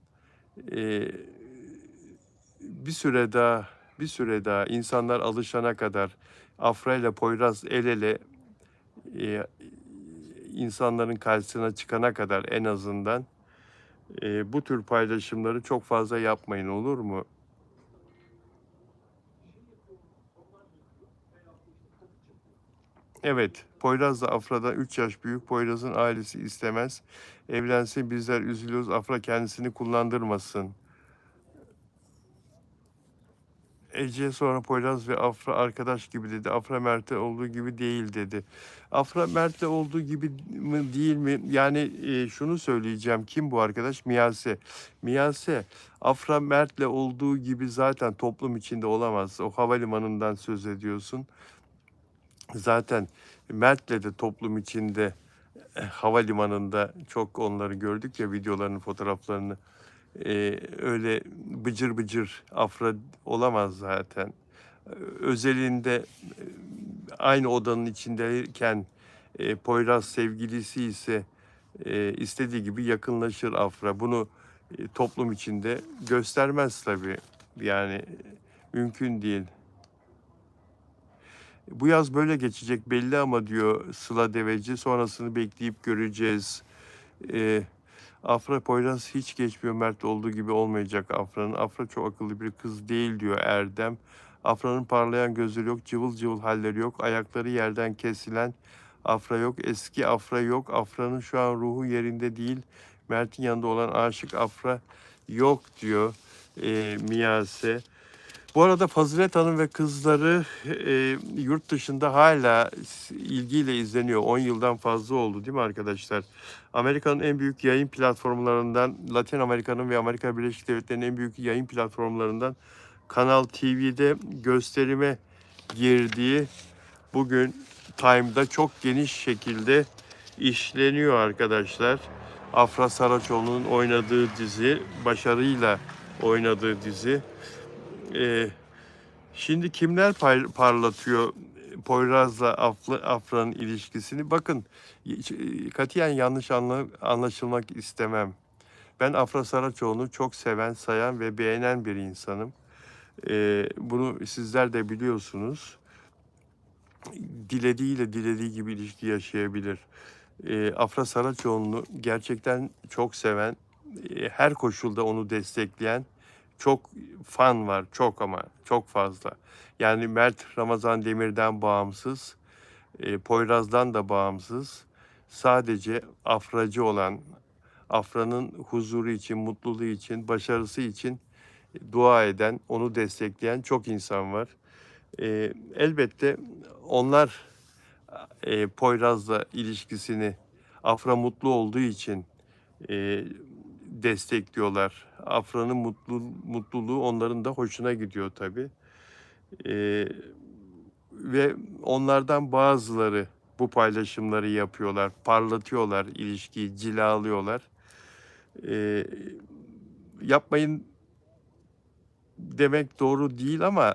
[SPEAKER 1] E, bir süre daha insanlar alışana kadar Afra ile Poyraz el ele e, insanların karşısına çıkana kadar en azından bu tür paylaşımları çok fazla yapmayın, olur mu? Evet, Poyraz da Afra'dan 3 yaş büyük. Poyraz'ın ailesi istemez. Evlensin, bizler üzülüyoruz. Afra kendisini kullandırmasın. Ece sonra Poyraz ve Afra arkadaş gibi dedi. Afra Mert'te olduğu gibi değil dedi. Afra Mert'te olduğu gibi mi değil mi? Yani şunu söyleyeceğim. Kim bu arkadaş? Miyase. Miyase, Afra Mert'le olduğu gibi zaten toplum içinde olamaz. O havalimanından söz ediyorsun. Zaten Mert'le de toplum içinde havalimanında çok onları gördük ya, videolarını, fotoğraflarını. Öyle bıcır bıcır Afra olamaz zaten. Özelinde aynı odanın içindeyken Poyraz sevgilisi ise istediği gibi yakınlaşır Afra. Bunu toplum içinde göstermez tabii. Yani mümkün değil. Bu yaz böyle geçecek belli ama diyor Sıla Deveci. Sonrasını bekleyip göreceğiz. E, Afra Poyraz hiç geçmiyor. Mert olduğu gibi olmayacak Afra'nın. Afra çok akıllı bir kız değil diyor Erdem. Afra'nın parlayan gözleri yok, cıvıl cıvıl halleri yok, ayakları yerden kesilen Afra yok, eski Afra yok. Afra'nın şu an ruhu yerinde değil. Mert'in yanında olan aşık Afra yok diyor Miyase. Bu arada Fazilet Hanım ve kızları yurt dışında hala ilgiyle izleniyor. 10 yıldan fazla oldu değil mi arkadaşlar? Amerika'nın en büyük yayın platformlarından, Latin Amerika'nın ve Amerika Birleşik Devletleri'nin en büyük yayın platformlarından Kanal TV'de gösterime girdiği bugün Time'da çok geniş şekilde işleniyor arkadaşlar. Afra Saraçoğlu'nun oynadığı dizi, başarıyla oynadığı dizi. Ee, Şimdi kimler parlatıyor Poyraz'la Afra'nın ilişkisini? Bakın, katiyen yanlış anlaşılmak istemem. Ben Afra Saraçoğlu'nu çok seven, sayan ve beğenen bir insanım. Bunu sizler de biliyorsunuz. Dilediği gibi ilişki yaşayabilir. Afra Saraçoğlu'nu gerçekten çok seven, her koşulda onu destekleyen çok fan var. Çok ama çok fazla. Yani Mert Ramazan Demir'den bağımsız, Poyraz'dan da bağımsız, sadece Afracı olan, Afra'nın huzuru için, mutluluğu için, başarısı için dua eden, onu destekleyen çok insan var. Elbette onlar Poyraz'la ilişkisini Afra mutlu olduğu için destekliyorlar. Afra'nın mutluluğu onların da hoşuna gidiyor tabii. Ve onlardan bazıları bu paylaşımları yapıyorlar, parlatıyorlar ilişkiyi, cilalıyorlar. E, Yapmayın demek doğru değil ama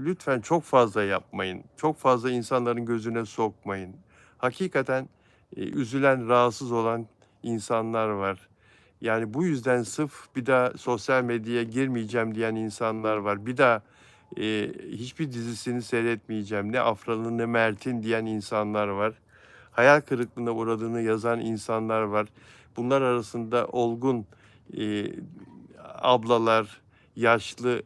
[SPEAKER 1] lütfen çok fazla yapmayın. Çok fazla insanların gözüne sokmayın. Hakikaten üzülen, rahatsız olan insanlar var. Yani bu yüzden sırf bir daha sosyal medyaya girmeyeceğim diyen insanlar var. Bir daha hiçbir dizisini seyretmeyeceğim. Ne Afralı ne Mert'in diyen insanlar var. Hayal kırıklığına uğradığını yazan insanlar var. Bunlar arasında olgun e, ablalar, yaşlı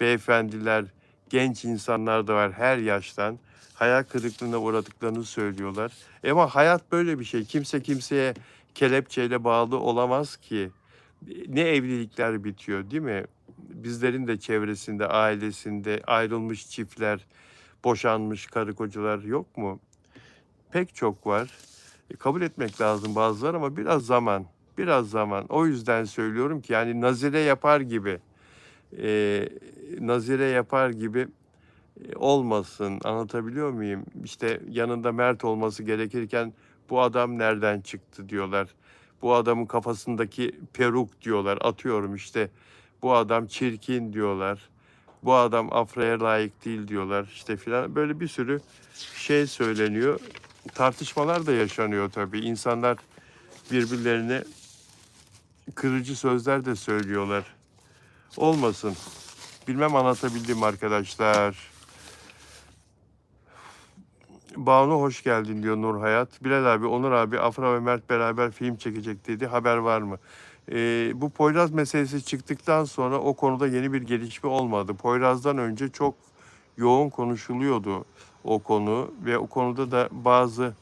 [SPEAKER 1] beyefendiler, genç insanlar da var her yaştan. Hayal kırıklığına uğradıklarını söylüyorlar. Ama hayat böyle bir şey. Kimse kimseye kelepçeyle bağlı olamaz ki. Ne evlilikler bitiyor değil mi? bizlerin de çevresinde, ailesinde ayrılmış çiftler, boşanmış karı kocalar yok mu? Pek çok var. Kabul etmek lazım bazıları ama biraz zaman, biraz zaman. O yüzden söylüyorum ki yani nazire yapar gibi, e, nazire yapar gibi olmasın. Anlatabiliyor muyum? İşte yanında Mert olması gerekirken bu adam nereden çıktı diyorlar. Bu adamın kafasındaki peruk diyorlar. Atıyorum işte bu adam çirkin diyorlar. Bu adam Afra'ya layık değil diyorlar. İşte filan böyle bir sürü şey söyleniyor. Tartışmalar da yaşanıyor tabii. İnsanlar birbirlerine kırıcı sözler de söylüyorlar. Olmasın. Bilmem anlatabildim arkadaşlar. Banu hoş geldin diyor Nur Hayat. Bilal abi, Onur abi, Afra ve Mert beraber film çekecek dedi. Haber var mı? Bu Poyraz meselesi çıktıktan sonra o konuda yeni bir gelişme olmadı. Poyraz'dan önce çok yoğun konuşuluyordu o konu ve o konuda da bazı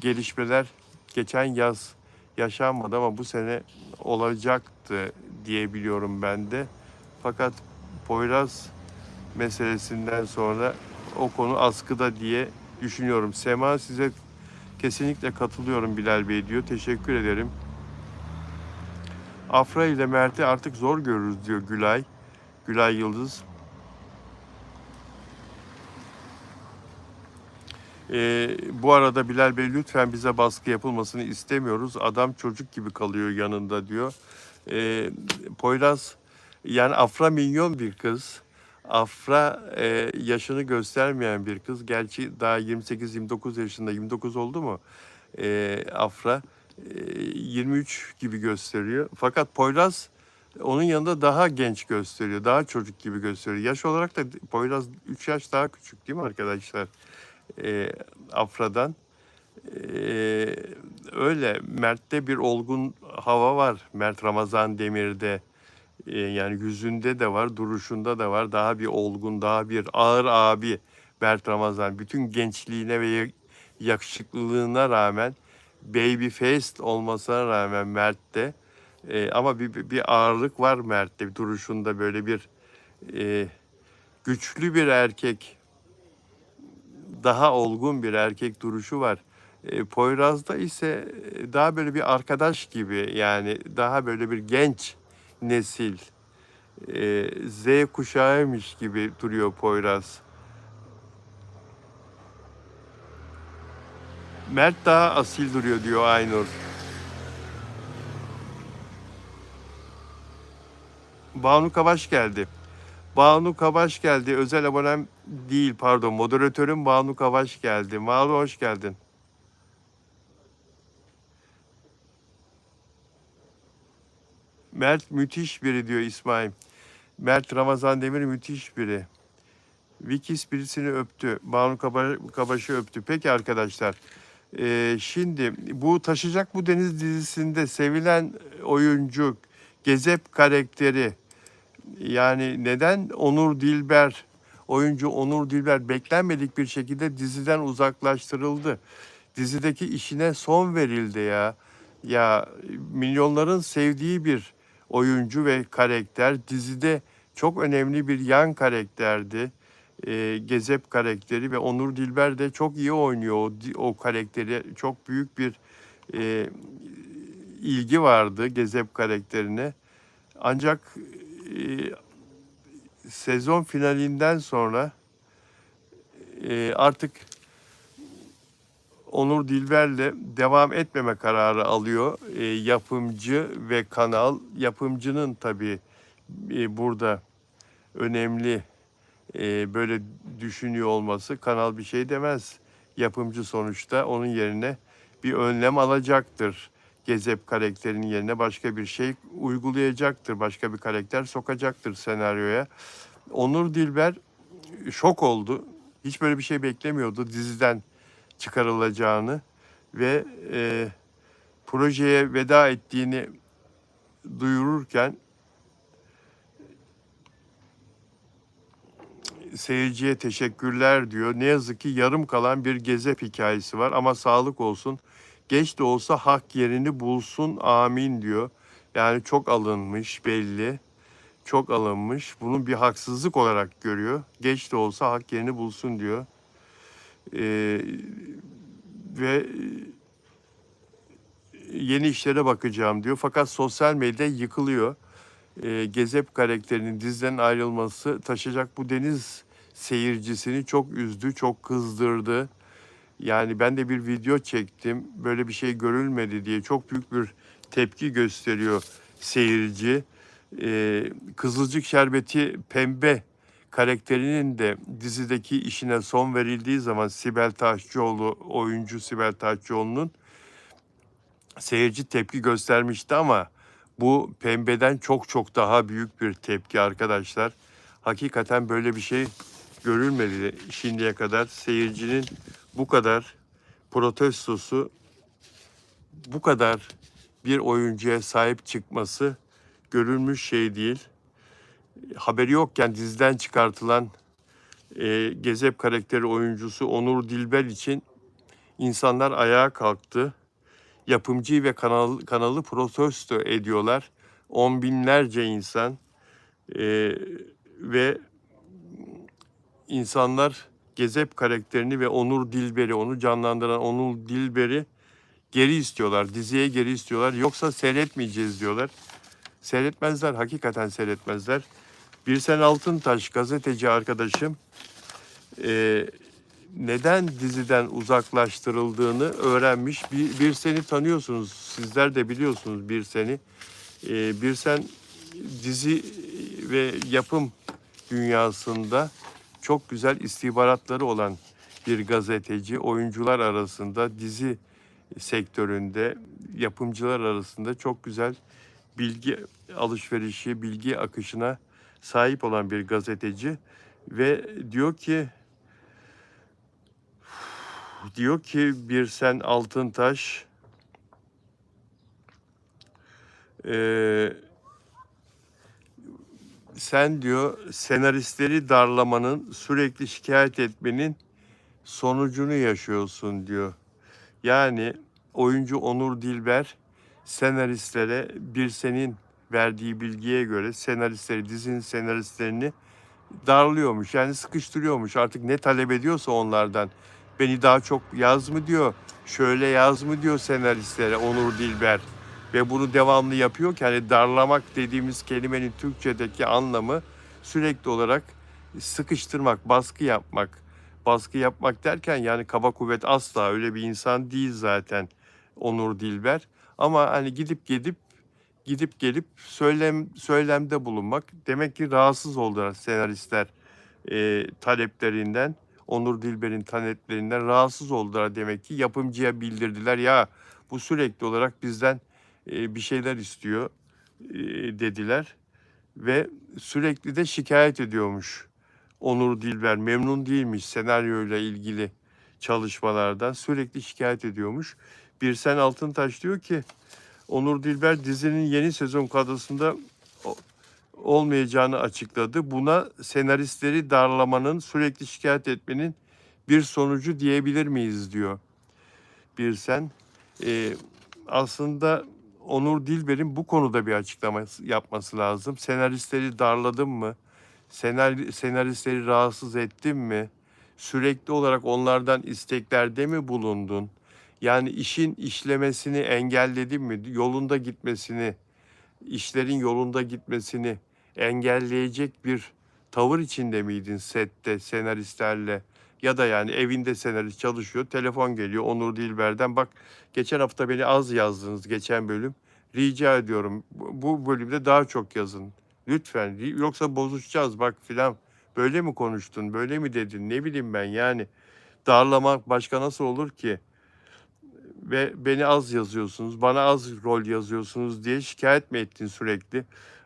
[SPEAKER 1] gelişmeler geçen yaz yaşanmadı ama bu sene olacaktı diye biliyorum ben de. Fakat Poyraz meselesinden sonra o konu askıda diye düşünüyorum. Sema size kesinlikle katılıyorum Bilal Bey diyor. Teşekkür ederim. Afra ile Mert'i artık zor görürüz diyor Gülay. Gülay Yıldız. Bu arada Bilal Bey lütfen bize baskı yapılmasını istemiyoruz. Adam çocuk gibi kalıyor yanında diyor. Poyraz yani Afra minyon bir kız. Afra yaşını göstermeyen bir kız. Gerçi daha 28-29 yaşında. 29 oldu mu? Afra 23 gibi gösteriyor. Fakat Poyraz onun yanında daha genç gösteriyor. Daha çocuk gibi gösteriyor. Yaş olarak da Poyraz 3 yaş daha küçük değil mi arkadaşlar? Afra'dan. Öyle Mert'te bir olgun hava var. Mert Ramazan Demir'de yani yüzünde de var, duruşunda da var. Daha bir olgun, daha bir ağır abi Mert Ramazan. Bütün gençliğine ve yakışıklılığına rağmen, baby faced olmasına rağmen Mert'te ama bir ağırlık var Mert'te. Duruşunda böyle bir güçlü bir erkek, daha olgun bir erkek duruşu var. Poyraz'da ise daha böyle bir arkadaş gibi yani daha böyle bir genç nesil Z kuşağıymış gibi duruyor Poyraz. Mert daha asil duruyor diyor Aynur. Banu Kavaş geldi. Banu Kavaş geldi. Özel abonem değil pardon. Moderatörüm Banu Kavaş geldi. Banu hoş geldin. Mert müthiş biri diyor İsmail. Mert Ramazan Demir müthiş biri. Vikis birisini öptü. Banu Kabaş'ı öptü. Peki arkadaşlar. Şimdi bu Taşacak Bu Deniz dizisinde sevilen oyuncu Gezep karakteri yani neden Onur Dilber oyuncu Onur Dilber beklenmedik bir şekilde diziden uzaklaştırıldı. Dizideki işine son verildi ya. Ya milyonların sevdiği bir oyuncu ve karakter dizide çok önemli bir yan karakterdi. Gezep karakteri ve Onur Dilber de çok iyi oynuyor o karakteri. Çok büyük bir e, ilgi vardı Gezep karakterine. Ancak sezon finalinden sonra artık Onur Dilber'le devam etmeme kararı alıyor yapımcı ve kanal. Yapımcının tabii burada önemli böyle düşünüyor olması. Kanal bir şey demez. Yapımcı sonuçta onun yerine bir önlem alacaktır. Gezep karakterinin yerine başka bir şey uygulayacaktır. Başka bir karakter sokacaktır senaryoya. Onur Dilber şok oldu. Hiç böyle bir şey beklemiyordu diziden çıkarılacağını ve projeye veda ettiğini duyururken seyirciye teşekkürler diyor. Ne yazık ki yarım kalan bir Gezep hikayesi var ama sağlık olsun. Geç de olsa hak yerini bulsun amin diyor. Yani çok alınmış belli. çok alınmış. Bunun bir haksızlık olarak görüyor. Geç de olsa hak yerini bulsun diyor. Ee, ve yeni işlere bakacağım diyor. Fakat sosyal medya yıkılıyor. Gezep karakterinin diziden ayrılması Taşacak Bu Deniz seyircisini çok üzdü, çok kızdırdı. Yani ben de bir video çektim. Böyle bir şey görülmedi diye çok büyük bir tepki gösteriyor seyirci. Kızılcık Şerbeti Pembe karakterinin de dizideki işine son verildiği zaman Sibel Taşçıoğlu, oyuncu Sibel Taşçıoğlu'nun seyirci tepki göstermişti ama bu Pembe'den çok çok daha büyük bir tepki arkadaşlar. Hakikaten böyle bir şey görülmedi şimdiye kadar. Seyircinin bu kadar protestosu, bu kadar bir oyuncuya sahip çıkması görülmüş şey değil. Haberi yokken diziden çıkartılan Gezep karakteri oyuncusu Onur Dilber için insanlar ayağa kalktı. Yapımcıyı ve kanalı protesto ediyorlar. On binlerce insan ve insanlar Gezep karakterini ve Onur Dilber'i, onu canlandıran Onur Dilber'i geri istiyorlar. Diziye geri istiyorlar. Yoksa seyretmeyeceğiz diyorlar. Seyretmezler, hakikaten seyretmezler. Birsen Altıntaş gazeteci arkadaşım neden diziden uzaklaştırıldığını öğrenmiş. Birsen'i tanıyorsunuz, sizler de biliyorsunuz Birsen'i. Birsen dizi ve yapım dünyasında çok güzel istihbaratları olan bir gazeteci. Oyuncular arasında, dizi sektöründe, yapımcılar arasında çok güzel bilgi alışverişi, bilgi akışına sahip olan bir gazeteci. Ve diyor ki Birsen Altıntaş sen diyor senaristleri darlamanın, sürekli şikayet etmenin sonucunu yaşıyorsun diyor. Yani oyuncu Onur Dilber senaristlere Birsen'in verdiği bilgiye göre dizinin senaristlerini darlıyormuş. Yani sıkıştırıyormuş. Artık ne talep ediyorsa onlardan. Beni daha çok yaz mı diyor. Şöyle yaz mı diyor senaristlere Onur Dilber. Ve bunu devamlı yapıyor ki hani darlamak dediğimiz kelimenin Türkçedeki anlamı sürekli olarak sıkıştırmak, baskı yapmak. Baskı yapmak derken yani kaba kuvvet asla öyle bir insan değil zaten Onur Dilber. Ama hani gidip gelip söylemde bulunmak. Demek ki rahatsız oldular senaristler taleplerinden. Onur Dilber'in taleplerinden rahatsız oldular demek ki. Yapımcıya bildirdiler ya bu sürekli olarak bizden bir şeyler istiyor dediler. Ve sürekli de şikayet ediyormuş. Onur Dilber memnun değilmiş senaryoyla ilgili çalışmalardan. Sürekli şikayet ediyormuş. Birsen Altıntaş diyor ki Onur Dilber dizinin yeni sezon kadrosunda olmayacağını açıkladı. Buna senaristleri darlamanın, sürekli şikayet etmenin bir sonucu diyebilir miyiz diyor Birsen. Aslında Onur Dilber'in bu konuda bir açıklama yapması lazım. Senaristleri darladın mı? Senaristleri rahatsız ettin mi? Sürekli olarak onlardan isteklerde mi bulundun? Yani işin işlemesini engelledin mi? Yolunda gitmesini, işlerin yolunda gitmesini engelleyecek bir tavır içinde miydin sette senaristlerle? Ya da yani evinde senarist çalışıyor, telefon geliyor Onur Dilber'den. Bak geçen hafta beni az yazdınız geçen bölüm. Rica ediyorum bu bölümde daha çok yazın. Lütfen yoksa bozuşacağız bak filan. Böyle mi konuştun, böyle mi dedin ne bileyim ben yani. Darlamak başka nasıl olur ki? Ve beni az yazıyorsunuz, bana az rol yazıyorsunuz diye şikayet mi ettin sürekli?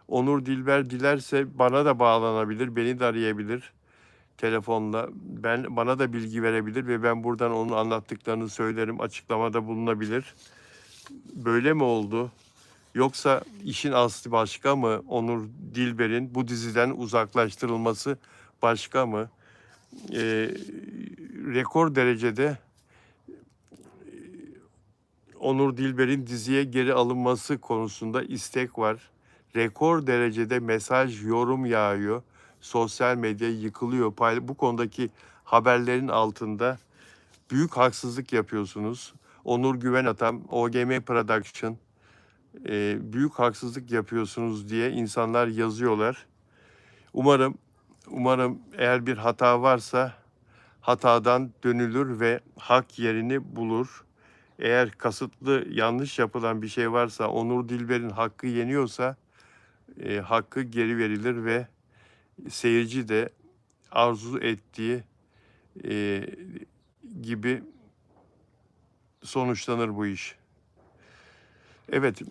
[SPEAKER 1] Onur Dilber dilerse bana da bağlanabilir, beni de arayabilir telefonla. Bana da bilgi verebilir ve ben buradan onun anlattıklarını söylerim, açıklamada bulunabilir. Böyle mi oldu? Yoksa işin aslı başka mı? Onur Dilber'in bu diziden uzaklaştırılması başka mı? Rekor derecede Onur Dilber'in diziye geri alınması konusunda istek var. rekor derecede mesaj, yorum yağıyor. Sosyal medya yıkılıyor. Bu konudaki haberlerin altında büyük haksızlık yapıyorsunuz. Onur Güven Atam, OGM Production, büyük haksızlık yapıyorsunuz diye insanlar yazıyorlar. Umarım eğer bir hata varsa hatadan dönülür ve hak yerini bulur. Eğer kasıtlı yanlış yapılan bir şey varsa, Onur Dilber'in hakkı yeniyorsa hakkı geri verilir ve seyirci de arzu ettiği e, gibi sonuçlanır bu iş. Evet,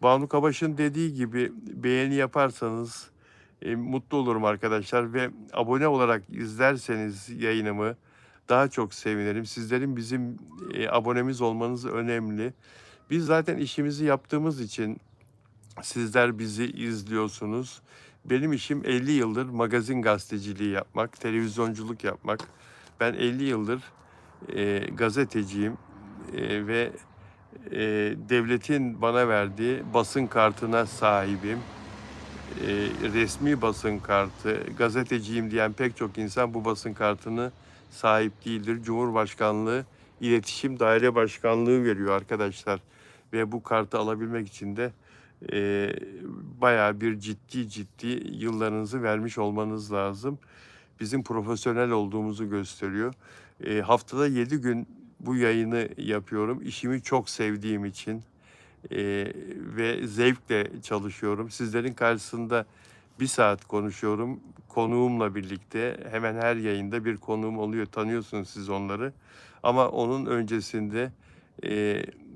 [SPEAKER 1] Banu Kabaş'ın dediği gibi beğeni yaparsanız mutlu olurum arkadaşlar ve abone olarak izlerseniz yayınımı daha çok sevinirim. Sizlerin bizim abonemiz olmanız önemli. Biz zaten işimizi yaptığımız için sizler bizi izliyorsunuz. Benim işim 50 yıldır magazin gazeteciliği yapmak, televizyonculuk yapmak. Ben 50 yıldır gazeteciyim ve devletin bana verdiği basın kartına sahibim. Resmi basın kartı, gazeteciyim diyen pek çok insan bu basın kartını sahip değildir. Cumhurbaşkanlığı İletişim Daire Başkanlığı veriyor arkadaşlar. Ve bu kartı alabilmek için de bayağı bir ciddi yıllarınızı vermiş olmanız lazım. Bizim profesyonel olduğumuzu gösteriyor. Haftada 7 gün bu yayını yapıyorum. İşimi çok sevdiğim için ve zevkle çalışıyorum. Sizlerin karşısında 1 saat konuşuyorum. Konuğumla birlikte hemen her yayında bir konuğum oluyor. Tanıyorsunuz siz onları. Ama onun öncesinde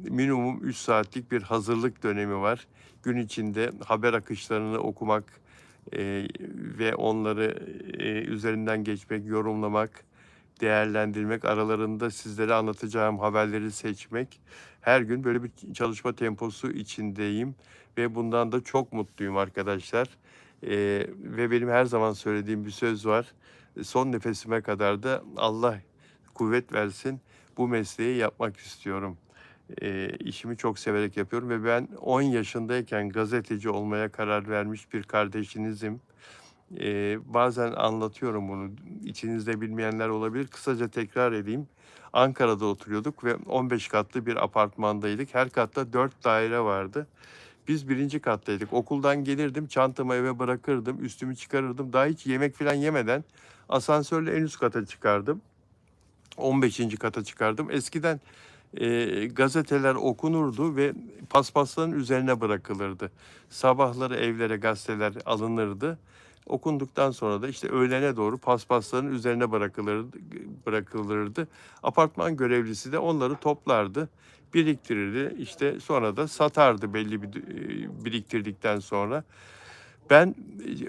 [SPEAKER 1] minimum 3 saatlik bir hazırlık dönemi var. Gün içinde haber akışlarını okumak ve onları üzerinden geçmek, yorumlamak, değerlendirmek, aralarında sizlere anlatacağım haberleri seçmek. Her gün böyle bir çalışma temposu içindeyim ve bundan da çok mutluyum arkadaşlar. Ve benim her zaman söylediğim bir söz var. Son nefesime kadar da Allah kuvvet versin, bu mesleği yapmak istiyorum. İşimi çok severek yapıyorum ve ben 10 yaşındayken gazeteci olmaya karar vermiş bir kardeşinizim. Bazen anlatıyorum bunu. İçinizde bilmeyenler olabilir. Kısaca tekrar edeyim. Ankara'da oturuyorduk ve 15 katlı bir apartmandaydık. Her katta 4 daire vardı. Biz 1. kattaydık. Okuldan gelirdim, çantamı eve bırakırdım, üstümü çıkarırdım. Daha hiç yemek falan yemeden asansörle en üst kata çıkardım. 15. kata çıkardım. Eskiden gazeteler okunurdu ve paspasların üzerine bırakılırdı. Sabahları evlere gazeteler alınırdı. Okunduktan sonra da işte öğlene doğru paspasların üzerine bırakılırdı. Apartman görevlisi de onları toplardı, biriktirirdi. İşte sonra da satardı belli bir biriktirdikten sonra. Ben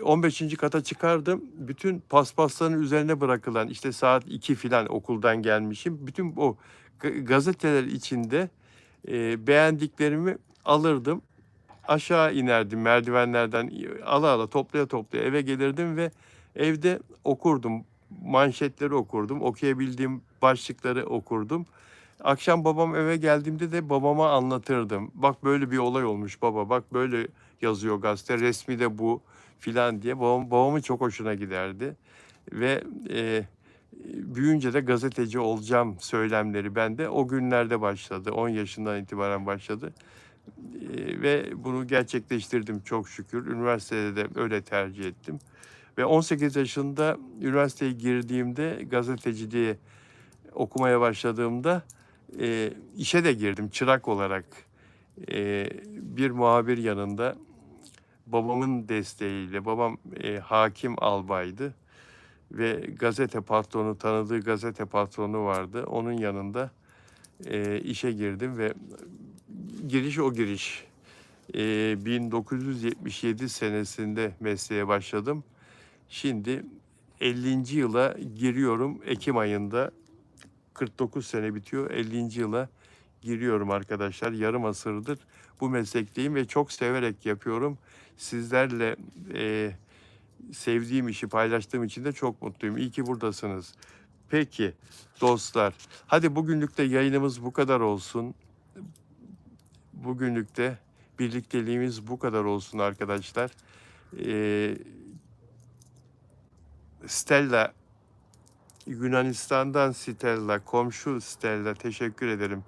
[SPEAKER 1] 15. kata çıkardım. Bütün paspasların üzerine bırakılan işte saat 2 filan okuldan gelmişim. Bütün o gazeteler içinde beğendiklerimi alırdım. Aşağı inerdim merdivenlerden ala toplaya eve gelirdim ve evde okurdum. Manşetleri okurdum. Okuyabildiğim başlıkları okurdum. Akşam babam eve geldiğimde de babama anlatırdım. Bak böyle bir olay olmuş baba. Bak böyle yazıyor gazete. Resmi de bu filan diye. Babamın çok hoşuna giderdi. Ve büyüyünce de gazeteci olacağım söylemleri bende o günlerde başladı. 10 yaşından itibaren başladı. Ve bunu gerçekleştirdim çok şükür. Üniversitede de öyle tercih ettim. Ve 18 yaşında üniversiteye girdiğimde gazeteciliği okumaya başladığımda işe de girdim çırak olarak. Bir muhabir yanında babamın desteğiyle, babam hakim albaydı ve gazete patronu, tanıdığı gazete patronu vardı. Onun yanında işe girdim ve giriş o giriş. 1977 senesinde mesleğe başladım. Şimdi 50. yıla giriyorum Ekim ayında. 49 sene bitiyor. 50. yıla giriyorum arkadaşlar. Yarım asırdır bu meslekteyim ve çok severek yapıyorum. Sizlerle sevdiğim işi paylaştığım için de çok mutluyum. İyi ki buradasınız. Peki dostlar, hadi bugünlük de yayınımız bu kadar olsun. Bugünlük de Birlikteliğimiz bu kadar olsun arkadaşlar. Ee, Stella, Yunanistan'dan Stella, komşu Stella, teşekkür ederim.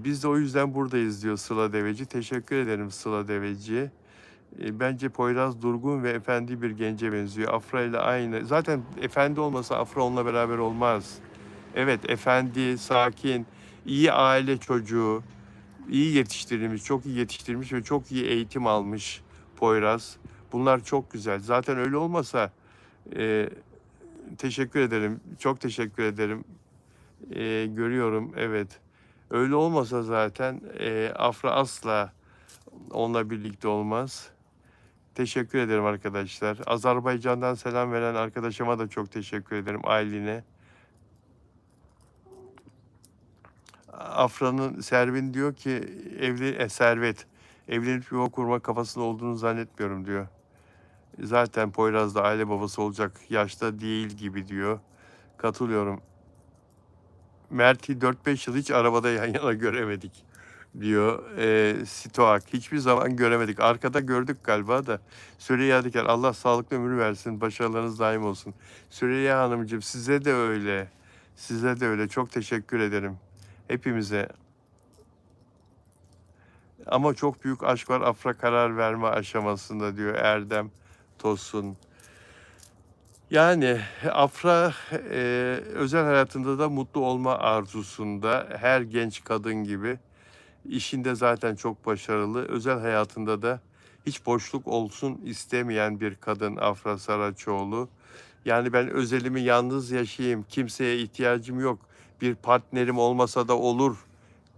[SPEAKER 1] Biz de o yüzden buradayız diyor Sıla Deveci. Teşekkür ederim Sıla Deveci. Bence Poyraz durgun ve efendi bir gence benziyor. Afra ile aynı. Zaten efendi olmasa Afra onunla beraber olmaz. Evet, efendi, sakin, iyi aile çocuğu, iyi yetiştirilmiş, çok iyi yetiştirilmiş ve çok iyi eğitim almış Poyraz. Bunlar çok güzel. Zaten öyle olmasa e, teşekkür ederim. Çok teşekkür ederim. Görüyorum, evet. Öyle olmasa zaten Afra asla onunla birlikte olmaz. Teşekkür ederim arkadaşlar. Azerbaycan'dan selam veren arkadaşıma da çok teşekkür ederim. Aylin'e. Afra'nın Servin diyor ki Servet evlenip yuva kurma kafasında olduğunu zannetmiyorum diyor. Zaten Poyraz da aile babası olacak yaşta değil gibi diyor. Katılıyorum. Mert'i 4-5 yıl hiç arabada yan yana göremedik diyor. Stoak hiçbir zaman göremedik. Arkada gördük galiba da. Süreyya Diker Allah sağlıklı ömür versin. Başarılarınız daim olsun. Süreyya Hanımcığım size de öyle. Size de öyle. Çok teşekkür ederim. Hepimize. Ama çok büyük aşk var Afra karar verme aşamasında diyor Erdem Tosun. Yani Afra özel hayatında da mutlu olma arzusunda her genç kadın gibi. İşinde zaten çok başarılı. Özel hayatında da hiç boşluk olsun istemeyen bir kadın Afra Saraçoğlu. Yani ben özelimi yalnız yaşayayım, kimseye ihtiyacım yok, bir partnerim olmasa da olur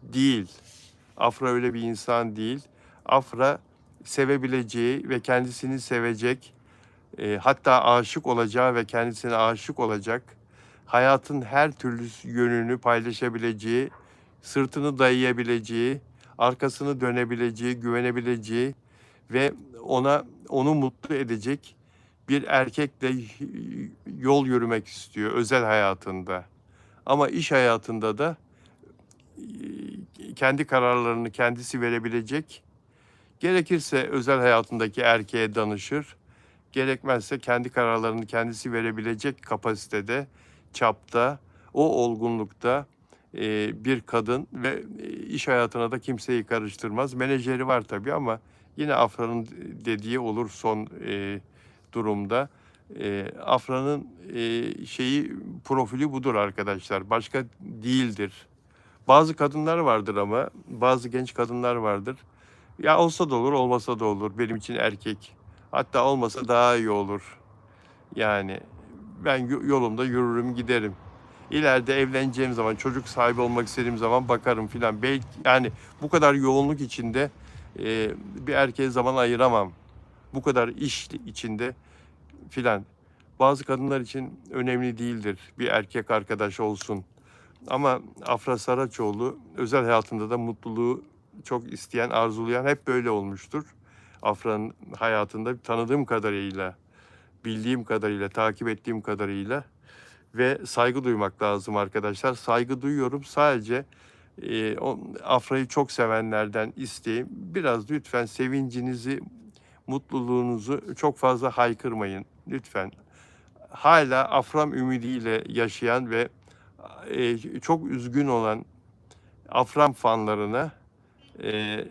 [SPEAKER 1] değil. Afra öyle bir insan değil. Afra sevebileceği ve kendisini sevecek, hatta aşık olacağı ve kendisine aşık olacak, hayatın her türlü yönünü paylaşabileceği, sırtını dayayabileceği, arkasını dönebileceği, güvenebileceği ve onu mutlu edecek bir erkekle yol yürümek istiyor özel hayatında. Ama iş hayatında da kendi kararlarını kendisi verebilecek, gerekirse özel hayatındaki erkeğe danışır, gerekmezse kendi kararlarını kendisi verebilecek kapasitede, çapta, o olgunlukta bir kadın ve iş hayatına da kimseyi karıştırmaz. Menajeri var tabii ama yine Afra'nın dediği olur son durumda. Afra'nın profili budur arkadaşlar. Başka değildir. Bazı kadınlar vardır ama bazı genç kadınlar vardır. Ya olsa da olur, olmasa da olur. Benim için erkek. Hatta olmasa daha iyi olur. Yani ben yolumda yürürüm giderim. İleride evleneceğim zaman, çocuk sahibi olmak istediğim zaman bakarım filan. Belki yani bu kadar yoğunluk içinde bir erkeğe zaman ayıramam. Bu kadar iş içinde filan. Bazı kadınlar için önemli değildir bir erkek arkadaş olsun. Ama Afra Saraçoğlu özel hayatında da mutluluğu çok isteyen, arzulayan hep böyle olmuştur. Afra'nın hayatında tanıdığım kadarıyla, bildiğim kadarıyla, takip ettiğim kadarıyla ve saygı duymak lazım arkadaşlar. Saygı duyuyorum. Sadece Afra'yı çok sevenlerden isteyeyim. Biraz lütfen sevincinizi, mutluluğunuzu çok fazla haykırmayın. Lütfen. Hala Afram ümidiyle yaşayan ve çok üzgün olan Afram fanlarına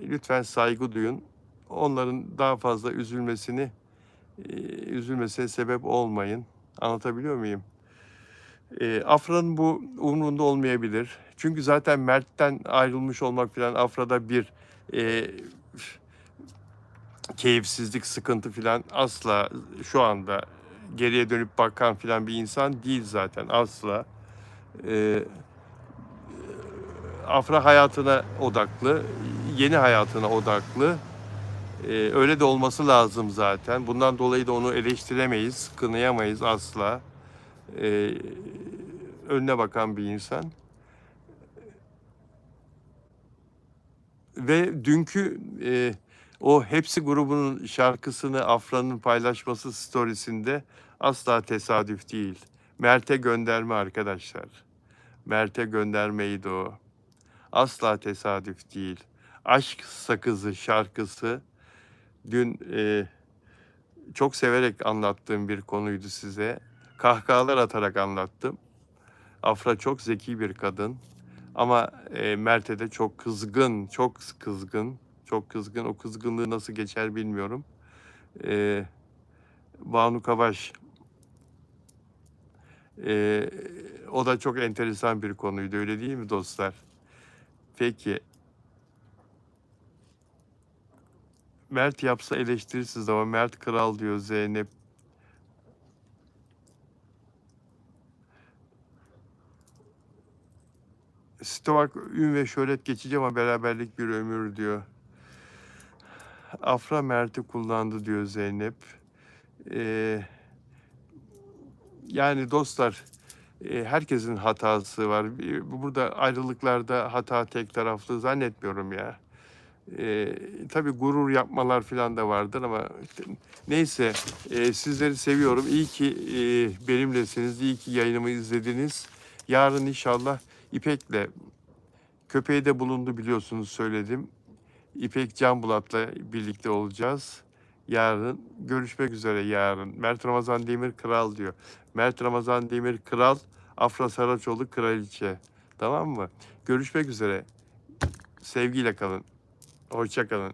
[SPEAKER 1] lütfen saygı duyun. Onların daha fazla üzülmesine sebep olmayın. Anlatabiliyor muyum? Afra'nın bu umrunda olmayabilir. Çünkü zaten Mert'ten ayrılmış olmak falan Afra'da bir e, keyifsizlik, sıkıntı falan asla şu anda geriye dönüp bakan falan bir insan değil zaten asla. Ee, Afra hayatına odaklı, yeni hayatına odaklı. Öyle de olması lazım zaten. Bundan dolayı da onu eleştiremeyiz, kınayamayız asla. Ee, Önüne bakan bir insan. Ve dünkü o Hepsi grubunun şarkısını Afra'nın paylaşması storiesinde asla tesadüf değil. Mert'e gönderme arkadaşlar. Mert'e göndermeydi o. Asla tesadüf değil. Aşk Sakızı şarkısı. Dün çok severek anlattığım bir konuydu size. Kahkahalar atarak anlattım. Afra çok zeki bir kadın. Ama Mert'e de çok kızgın, çok kızgın, çok kızgın. O kızgınlığı nasıl geçer bilmiyorum. E, Banu Kavaş, o da çok enteresan bir konuydu, öyle değil mi dostlar? Peki, Mert yapsa eleştirirsiniz ama Mert kral diyor Zeynep. Stovak, ün ve şöhret geçici ama beraberlik bir ömür diyor. Afra Mert'i kullandı diyor Zeynep. Yani dostlar, herkesin hatası var. Burada ayrılıklarda hata tek taraflı zannetmiyorum ya. Tabii gurur yapmalar falan da vardır ama neyse, sizleri seviyorum. İyi ki benimlesiniz, iyi ki yayınımı izlediniz. Yarın inşallah İpek'le, köpeği de bulundu biliyorsunuz, söyledim. İpek Canbulat'la birlikte olacağız. Yarın görüşmek üzere yarın. Mert Ramazan Demir Kral diyor. Mert Ramazan Demir Kral, Afra Saraçoğlu Kraliçe. Tamam mı? Görüşmek üzere. Sevgiyle kalın. Hoşça kalın.